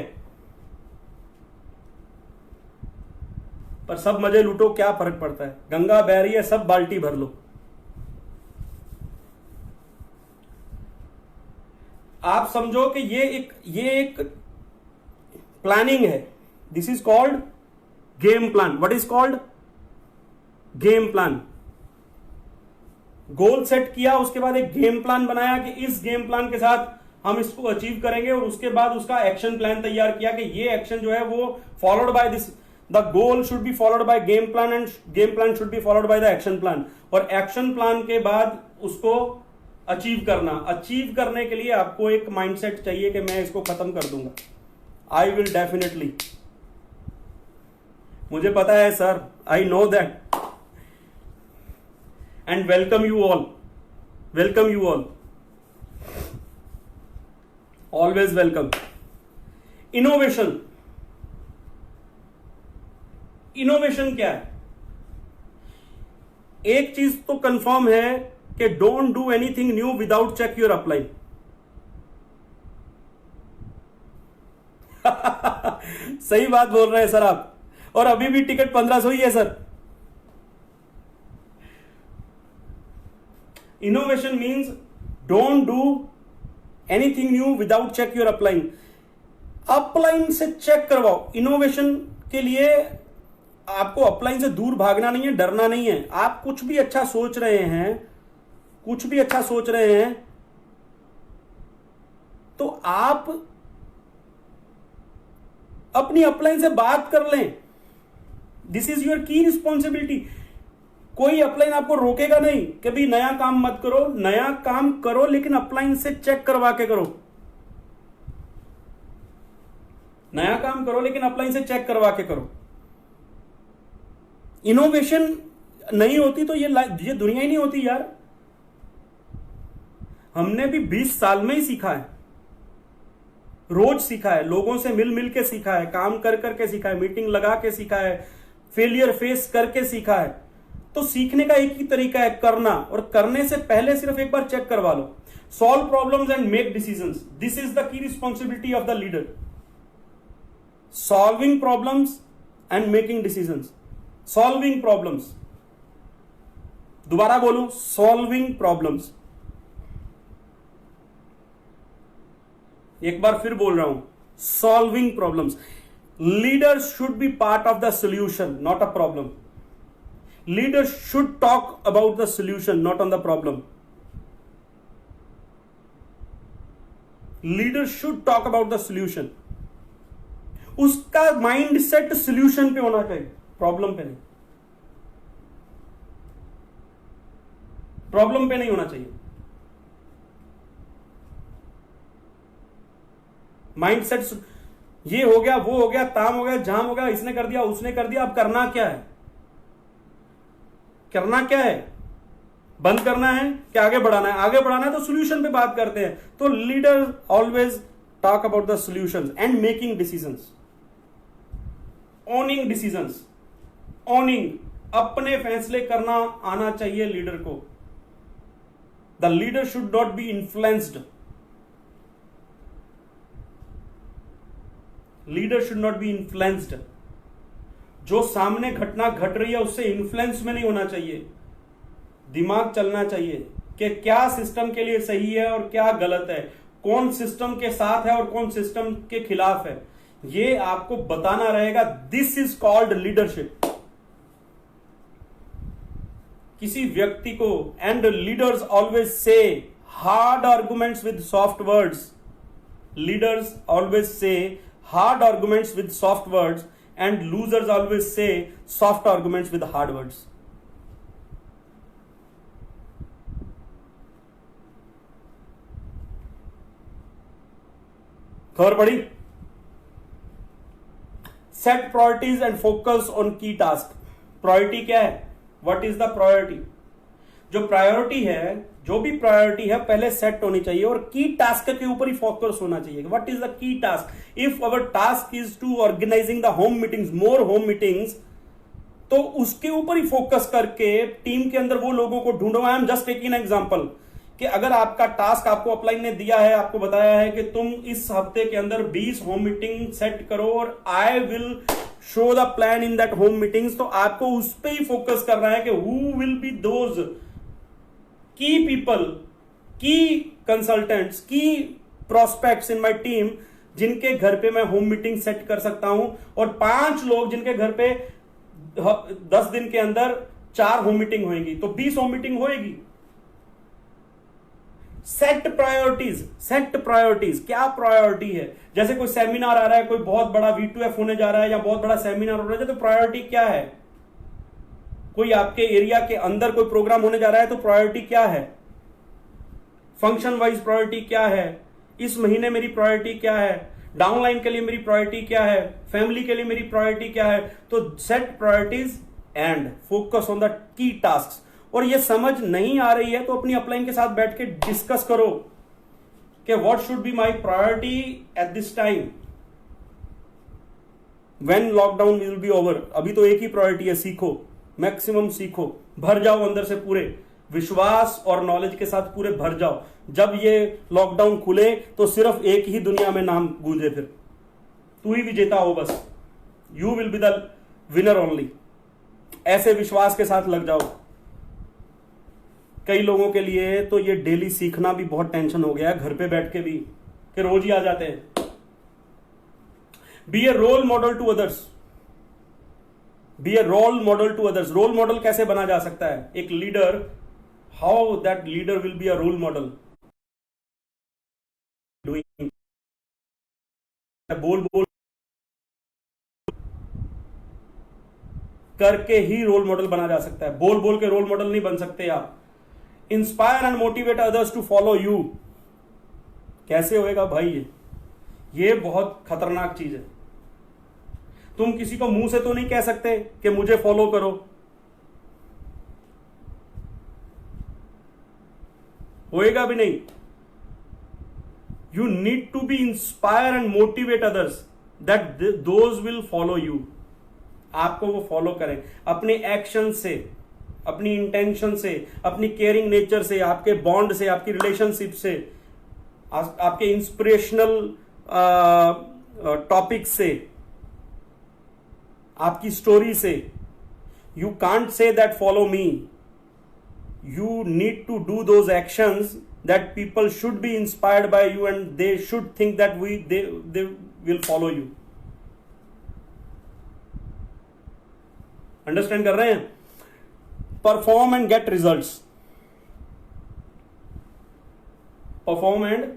पर सब मजे लूटो, क्या फर्क पड़ता है. गंगा बह रही है, सब बाल्टी भर लो. आप समझो कि ये एक प्लानिंग है. This is called game plan. What is called? Game plan. Goal set किया, उसके बाद एक गेम प्लान बनाया कि इस गेम प्लान के साथ हम इसको अचीव करेंगे, और उसके बाद उसका एक्शन प्लान तैयार किया कि ये एक्शन जो है वो followed by this. The goal should be followed by game plan end game plan should be followed by the action plan. और एक्शन प्लान के बाद उसको अचीव करना. अचीव करने के लिए आपको एक माइंडसेट चाहिए कि मैं इसको खत्म कर दूंगा. I will definitely. मुझे पता है sir, I know that. And welcome you all, welcome you all, always welcome. Innovation. Innovation क्या है? एक चीज तो कंफर्म है कि don't do anything new without check your upline. सही बात बोल रहे हैं सर आप. और अभी भी टिकट 1500 ही है sir. Innovation means don't do anything new without check your upline. Upline से चेक करवाओ. इनोवेशन के लिए आपको अपलाइन से दूर भागना नहीं है, डरना नहीं है. आप कुछ भी अच्छा सोच रहे हैं, कुछ भी अच्छा सोच रहे हैं, तो आप अपनी अपलाइन से बात कर लें. दिस इज योर की रिस्पॉन्सिबिलिटी. कोई अपलाइन आपको रोकेगा नहीं कि भाई नया काम मत करो. नया काम करो, लेकिन अपलाइन से चेक करवा के करो. नया काम करो, लेकिन अपलाइन से चेक करवा के करो. इनोवेशन नहीं होती तो ये दुनिया ही नहीं होती यार. हमने भी 20 साल में ही सीखा है, रोज सीखा है, लोगों से मिल मिल के सीखा है, काम कर करके सीखा है, मीटिंग लगा के सीखा है, फेलियर फेस करके सीखा है। तो सीखने का एक ही तरीका है, करना, और करने से पहले सिर्फ एक बार चेक करवा लो। Solve problems and make decisions, this is the key responsibility of the leader. Solving problems and making decisions. Solving problems, दोबारा बोलूं, सॉल्विंग प्रॉब्लम्स। एक बार फिर बोल रहा हूं, solving problems. Leaders should be part of the solution, not a problem. Leaders should talk about the solution, not on the problem. Leaders should talk about the solution. उसका माइंड सेट सोल्यूशन पे होना चाहिए, प्रॉब्लम पे नहीं। प्रॉब्लम पे नहीं होना चाहिए। माइंड सेट, ये हो गया, वो हो गया, ताम हो गया, जाम हो गया, इसने कर दिया, उसने कर दिया, अब करना क्या है? करना क्या है? बंद करना है कि आगे बढ़ाना है? आगे बढ़ाना है तो सोल्यूशन पे बात करते हैं। तो leader always talk about the solutions and making decisions, owning decisions. Owning, अपने फैसले करना आना चाहिए लीडर को। The leader should not be influenced. Leader should not be influenced. जो सामने घटना घट रही है उससे इन्फ्लुएंस में नहीं होना चाहिए। दिमाग चलना चाहिए कि क्या सिस्टम के लिए सही है और क्या गलत है, कौन सिस्टम के साथ है और कौन सिस्टम के खिलाफ है, ये आपको बताना रहेगा। This is called leadership. किसी व्यक्ति को, and leaders always say hard arguments with soft words. Leaders always say hard arguments with soft words and losers always say soft arguments with hard words. खबर पड़ी? Set priorities and focus on key task. Priority क्या है? What is the priority? जो प्रायोरिटी है, जो भी प्रायोरिटी है पहले सेट होनी चाहिए और की टास्क के ऊपर ही फोकस होना चाहिए। What is the key task? If our task is to organizing the home meetings, more home meetings, तो उसके ऊपर ही फोकस करके टीम के अंदर वो लोगों को ढूंढो। आई am just taking an example कि अगर आपका टास्क आपको अपलाइन ने दिया है, आपको बताया है कि तुम इस हफ्ते के अंदर 20 होम मीटिंग सेट करो और I will show the plan in that home meetings, तो आपको उस पर ही फोकस करना है कि हु विल बी दोज की पीपल, की कंसल्टेंट्स, की प्रोस्पेक्ट्स इन माय टीम जिनके घर पे मैं होम मीटिंग सेट कर सकता हूं, और 5 लोग जिनके घर पे 10 दिन के अंदर 4 होम मीटिंग होएगी, तो 20 होम मीटिंग होएगी। Set priorities. सेट प्रायोरिटीज, क्या प्रायोरिटी है? जैसे कोई सेमिनार आ रहा है, कोई बहुत बड़ा V2F होने जा रहा है या बहुत बड़ा सेमिनार हो रहा है, तो प्रायोरिटी क्या है? कोई आपके एरिया के अंदर कोई प्रोग्राम होने जा रहा है, तो प्रायोरिटी क्या है? फंक्शन वाइज प्रायोरिटी क्या है? इस महीने मेरी प्रायोरिटी क्या है? डाउनलाइन के लिए मेरी प्रायोरिटी क्या है? फैमिली के लिए मेरी प्रायोरिटी क्या है? तो set priorities and focus on the key task. और ये समझ नहीं आ रही है तो अपनी अपलाइन के साथ बैठ के डिस्कस करो कि what should be my priority at this time when lockdown will be over. अभी तो एक ही प्रायोरिटी है, सीखो, मैक्सिमम सीखो, भर जाओ अंदर से, पूरे विश्वास और नॉलेज के साथ पूरे भर जाओ। जब ये लॉकडाउन खुले तो सिर्फ एक ही दुनिया में नाम गूंजे, फिर तू ही विजेता हो, बस you will be the winner only. ऐसे विश्वास के साथ लग जाओ। कई लोगों के लिए तो ये डेली सीखना भी बहुत टेंशन हो गया है, घर पे बैठ के भी, कि रोज ही आ जाते हैं। Be a role model to others. Be a role model to others. Role model कैसे बना जा सकता है? एक leader, how that leader will be a role model. Doing, बोल बोल करके ही रोल मॉडल बना जा सकता है। बोल बोल के रोल मॉडल नहीं बन सकते आप। Inspire and motivate others to follow you. कैसे होएगा भाई? ये बहुत खतरनाक चीज है। तुम किसी को मुंह से तो नहीं कह सकते कि मुझे फॉलो करो, होएगा भी नहीं। You need to be inspire and motivate others that those will follow you. आपको वो फॉलो करें अपने एक्शन से, अपनी इंटेंशन से, अपनी केयरिंग नेचर से, आपके बॉन्ड से, आपकी रिलेशनशिप से, आपके इंस्पिरेशनल टॉपिक से, आपकी स्टोरी से. You can't say that follow me. You need to do those actions that people should be inspired by you and they should think that they will follow you. Understand कर रहे हैं? Perform and get results. Perform and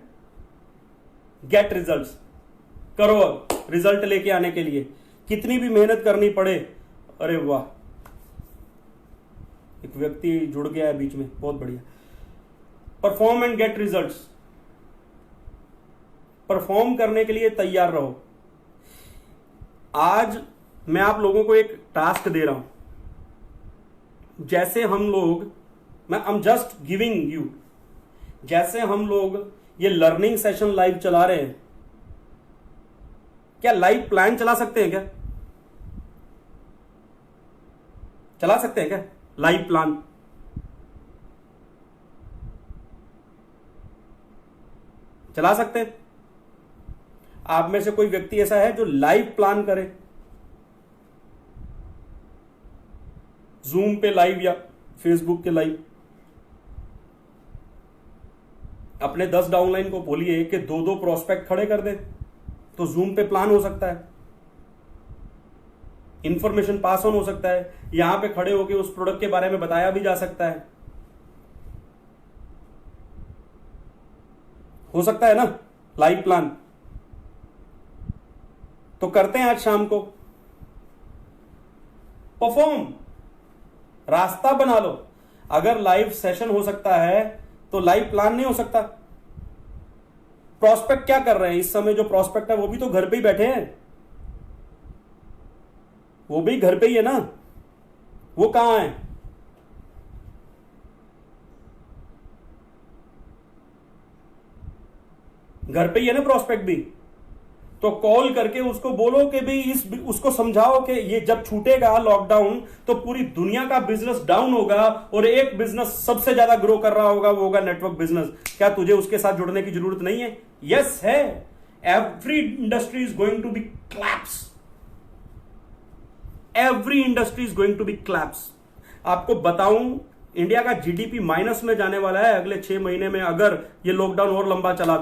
get results. करो रिजल्ट लेके आने के लिए कितनी भी मेहनत करनी पड़े. अरे वाह, एक व्यक्ति जुड़ गया है बीच में, बहुत बढ़िया. Perform and gate results. Perform करने के लिए तैयार रहो. आज मैं आप लोगों को एक टास्क दे रहा हूं. जैसे हम लोग, मैं आई एम जस्ट गिविंग यू, जैसे हम लोग ये लर्निंग सेशन लाइव चला रहे हैं, क्या लाइव प्लान चला सकते हैं? क्या चला सकते हैं? क्या लाइव प्लान चला सकते हैं? आप में से कोई व्यक्ति ऐसा है जो लाइव प्लान करे? जूम पे लाइव या फेसबुक के लाइव. अपने 10 डाउनलाइन को बोलिए कि 2-2 प्रोस्पेक्ट खड़े कर दे, तो जूम पे प्लान हो सकता है, इंफॉर्मेशन पास ऑन हो सकता है, यहां पे खड़े होकर उस प्रोडक्ट के बारे में बताया भी जा सकता है. हो सकता है ना लाइव प्लान? तो करते हैं आज शाम को. परफॉर्म, रास्ता बना लो. अगर लाइव सेशन हो सकता है तो लाइव प्लान नहीं हो सकता? प्रोस्पेक्ट क्या कर रहे हैं इस समय? जो प्रोस्पेक्ट है वो भी तो घर पे ही बैठे हैं, वो भी घर पे ही है ना. वो कहां है? घर पे ही है ना प्रोस्पेक्ट भी. तो कॉल करके उसको बोलो कि भाई उसको समझाओ कि ये जब छूटेगा लॉकडाउन तो पूरी दुनिया का बिजनेस डाउन होगा और एक बिजनेस सबसे ज्यादा ग्रो कर रहा होगा, वो होगा नेटवर्क बिजनेस. क्या तुझे उसके साथ जुड़ने की जरूरत नहीं है? यस है. Every industry is going to be collapse. Every industry is going to be collapse. आपको बताऊं, इंडिया का जीडीपी माइनस में जाने वाला है अगले 6 महीने में, अगर ये लॉकडाउन और लंबा चला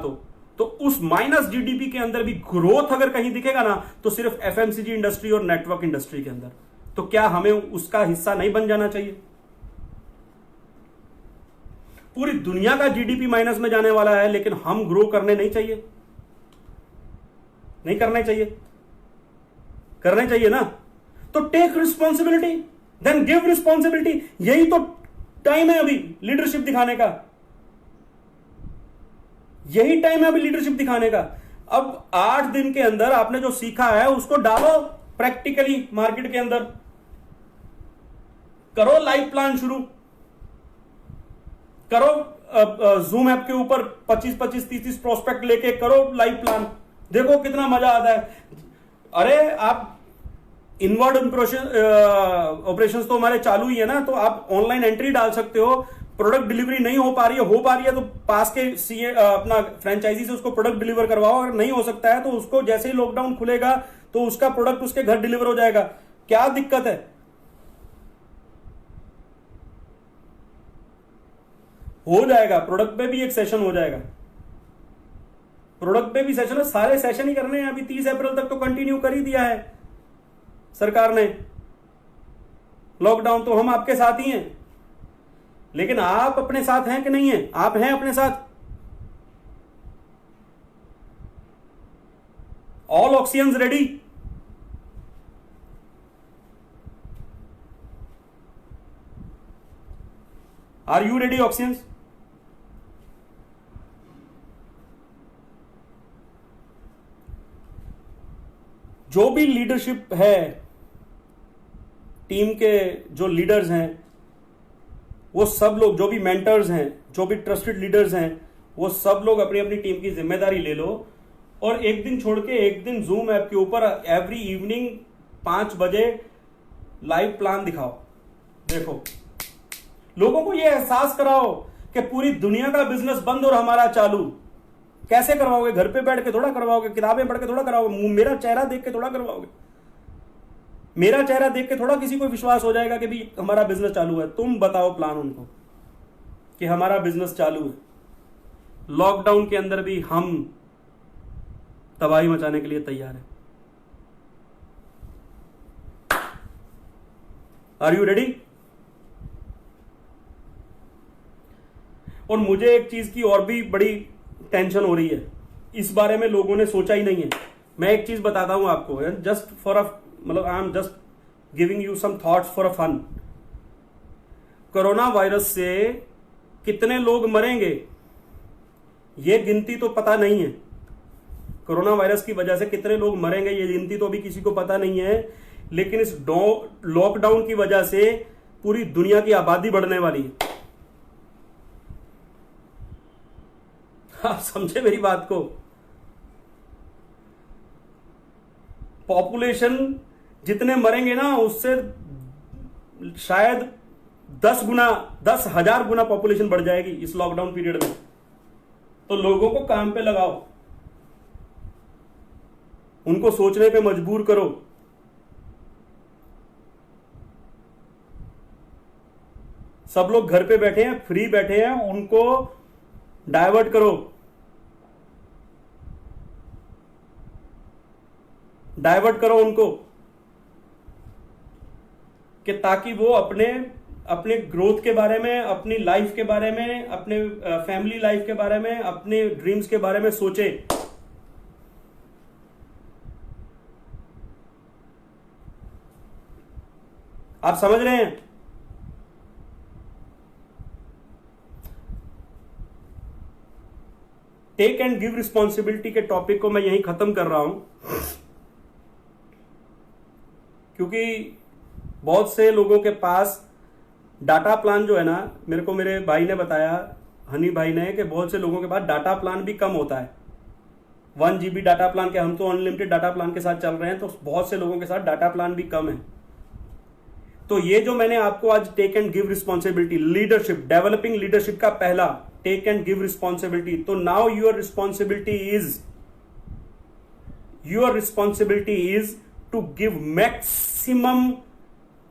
तो उस माइनस जीडीपी के अंदर भी ग्रोथ अगर कहीं दिखेगा ना तो सिर्फ एफएमसीजी इंडस्ट्री और नेटवर्क इंडस्ट्री के अंदर. तो क्या हमें उसका हिस्सा नहीं बन जाना चाहिए? पूरी दुनिया का जीडीपी माइनस में जाने वाला है लेकिन हम ग्रो करने नहीं चाहिए? नहीं करने चाहिए? करने चाहिए ना. तो take responsibility, then give responsibility. यही तो टाइम है अभी लीडरशिप दिखाने का. यही टाइम है अभी लीडरशिप दिखाने का. अब 8 दिन के अंदर आपने जो सीखा है उसको डालो प्रैक्टिकली मार्केट के अंदर. करो लाइव प्लान शुरू करो. जूम ऐप के ऊपर 25-25, 30-30 प्रोस्पेक्ट लेके करो लाइव प्लान. देखो कितना मजा आता है. अरे आप इनवर्ड ऑपरेशंस तो हमारे चालू ही है ना, तो आप ऑनलाइन एंट्री डाल सकते हो. प्रोडक्ट डिलीवरी नहीं हो पा रही है तो पास के सीए अपना फ्रेंचाइजी से उसको प्रोडक्ट डिलीवर करवाओ. अगर नहीं हो सकता है तो उसको जैसे ही लॉकडाउन खुलेगा तो उसका प्रोडक्ट उसके घर डिलीवर हो जाएगा. क्या दिक्कत है? हो जाएगा. प्रोडक्ट पे भी एक सेशन हो जाएगा. प्रोडक्ट पे भी सेशन है. सारे सेशन ही करने हैं. अभी 30 अप्रैल तक तो कंटिन्यू कर ही दिया है सरकार ने. लॉकडाउन तो हम आपके साथ ही हैं, लेकिन आप अपने साथ हैं कि नहीं हैं? आप हैं अपने साथ? All oxygens ready? Are you ready oxygens? जो भी लीडरशिप है, टीम के जो लीडर्स हैं, वो सब लोग, जो भी मेंटर्स हैं, जो भी ट्रस्टेड लीडर्स हैं, वो सब लोग अपनी अपनी टीम की जिम्मेदारी ले लो और एक दिन छोड़ के एक दिन जूम ऐप के ऊपर एवरी इवनिंग 5 बजे लाइव प्लान दिखाओ। देखो, लोगों को ये एहसास कराओ कि पूरी दुनिया का बिजनेस बंद और हमारा चालू। कैसे करवाओगे? घर पे बैठ के थोड़ा करवाओगे, किताबें पढ़ के थोड़ा करवाओगे, मेरा चेहरा देख के थोड़ा करवाओगे। मेरा चेहरा देख के थोड़ा किसी को विश्वास हो जाएगा कि भी हमारा बिजनेस चालू है। तुम बताओ प्लान उनको कि हमारा बिजनेस चालू है। लॉकडाउन के अंदर भी हम तबाही मचाने के लिए तैयार हैं। Are you ready? और मुझे एक चीज की और भी बड़ी टेंशन हो रही है, इस बारे में लोगों ने सोचा ही नहीं है। मैं एक चीज बताता हूं आपको, जस्ट फॉर अ मतलब I am just giving you some thoughts for a fun. Corona virus से कितने लोग मरेंगे ये गिनती तो पता नहीं है। कोरोना वायरस की वजह से कितने लोग मरेंगे ये गिनती तो अभी किसी को पता नहीं है, लेकिन इस लॉकडाउन की वजह से पूरी दुनिया की आबादी बढ़ने वाली है। आप समझे मेरी बात को? पॉपुलेशन जितने मरेंगे ना उससे शायद 10,000 गुना पॉपुलेशन बढ़ जाएगी इस लॉकडाउन पीरियड में। तो लोगों को काम पे लगाओ, उनको सोचने पे मजबूर करो। सब लोग घर पे बैठे हैं, फ्री बैठे हैं, उनको डाइवर्ट करो, डाइवर्ट करो उनको कि ताकि वो अपने ग्रोथ के बारे में, अपनी लाइफ के बारे में, अपने फैमिली लाइफ के बारे में, अपने ड्रीम्स के बारे में सोचे। आप समझ रहे हैं? टेक एंड गिव रिस्पॉन्सिबिलिटी के टॉपिक को मैं यहीं खत्म कर रहा हूं, क्योंकि बहुत से लोगों के पास डाटा प्लान जो है ना, मेरे को मेरे भाई ने बताया, हनी भाई ने, कि बहुत से लोगों के पास डाटा प्लान भी कम होता है। 1 GB डाटा प्लान के, हम तो अनलिमिटेड डाटा प्लान के साथ चल रहे हैं, तो बहुत से लोगों के साथ डाटा प्लान भी कम है। तो ये जो मैंने आपको आज take and give responsibility, leadership, developing leadership का पहला टेक एंड गिव रिस्पॉन्सिबिलिटी, तो now your responsibility is to give maximum,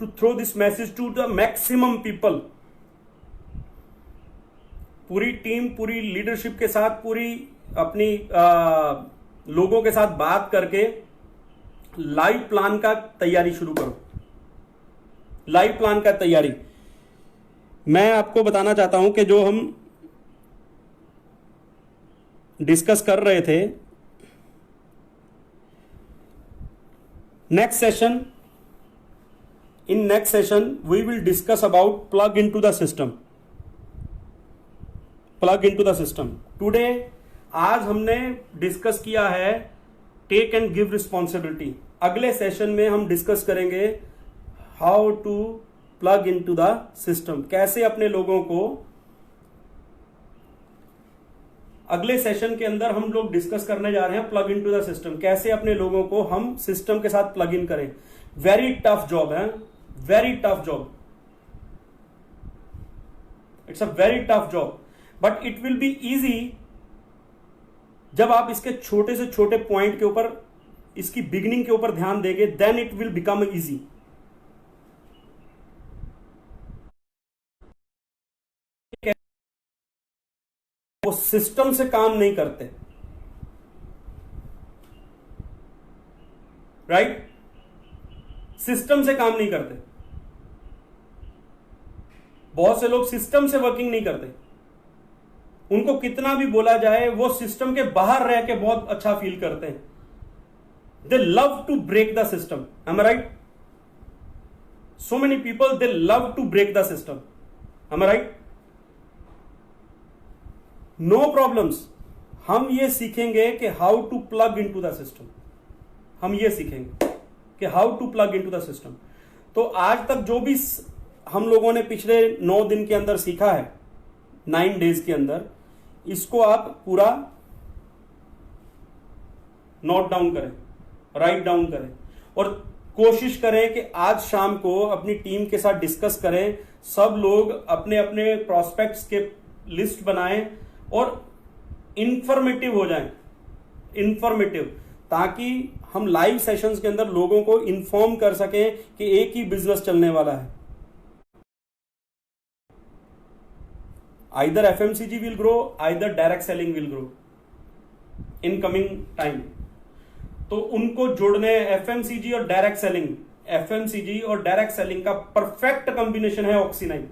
to throw this message to the maximum people। पूरी टीम, पूरी लीडरशिप के साथ, पूरी अपनी लोगों के साथ बात करके लाइव प्लान का तैयारी शुरू करो। लाइव प्लान का तैयारी मैं आपको बताना चाहता हूं कि जो हम डिस्कस कर रहे थे, next session, in next session we will discuss about plug into the system। plug into the system today, आज हमने डिस्कस किया है टेक एंड गिव रिस्पॉन्सिबिलिटी। अगले सेशन में हम डिस्कस करेंगे how to plug into the system, कैसे अपने लोगों को, अगले सेशन के अंदर हम लोग डिस्कस करने जा रहे हैं प्लग इनटू द सिस्टम, कैसे अपने लोगों को हम सिस्टम के साथ प्लग इन करें। वेरी टफ जॉब है, very tough job, it's a very tough job, but it will be easy जब आप इसके छोटे से छोटे पॉइंट के ऊपर, इसकी बिगिनिंग के ऊपर ध्यान देंगे, then it will become easy. वो सिस्टम से काम नहीं करते, राइट? सिस्टम से काम नहीं करते। बहुत से लोग सिस्टम से वर्किंग नहीं करते, उनको कितना भी बोला जाए वो सिस्टम के बाहर रह के बहुत अच्छा फील करते हैं। They love to break the system, am I right? So many people they love to break the system, am I right? No problems, हम ये सीखेंगे कि how to plug into the system, हम ये सीखेंगे कि how to plug into the system. तो आज तक जो भी हम लोगों ने पिछले 9 दिन के अंदर सीखा है, 9 डेज के अंदर, इसको आप पूरा नोट डाउन करें, राइट डाउन करें, और कोशिश करें कि आज शाम को अपनी टीम के साथ डिस्कस करें। सब लोग अपने अपने प्रोस्पेक्ट्स के लिस्ट बनाएं और इंफॉर्मेटिव हो जाएं, इंफॉर्मेटिव, ताकि हम लाइव सेशंस के अंदर लोगों को इंफॉर्म कर सकें कि एक ही बिजनेस चलने वाला है। Either FMCG will grow, either direct selling will grow in coming time. तो उनको जोड़ने एफएमसीजी और डायरेक्ट सेलिंग, एफएमसीजी और डायरेक्ट सेलिंग का परफेक्ट कॉम्बिनेशन है ऑक्सी9।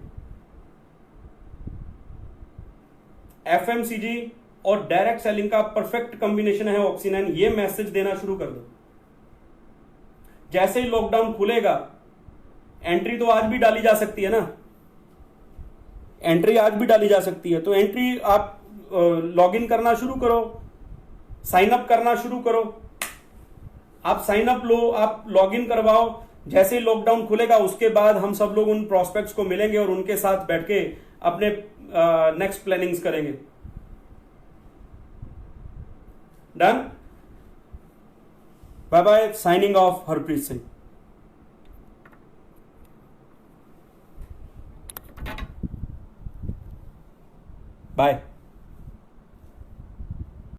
एफएमसीजी और डायरेक्ट सेलिंग का परफेक्ट कॉम्बिनेशन है ऑक्सी9। ये मैसेज देना शुरू कर दो। जैसे ही लॉकडाउन खुलेगा, एंट्री तो आज भी डाली जा सकती है ना, एंट्री आज भी डाली जा सकती है, तो एंट्री आप लॉग इन करना शुरू करो, साइन अप करना शुरू करो। आप साइन अप लो, आप लॉग इन करवाओ। जैसे ही लॉकडाउन खुलेगा उसके बाद हम सब लोग उन प्रोस्पेक्ट्स को मिलेंगे और उनके साथ बैठ के अपने नेक्स्ट प्लानिंग्स करेंगे। Done. Bye bye. Signing off, Harpreet Singh. Bye.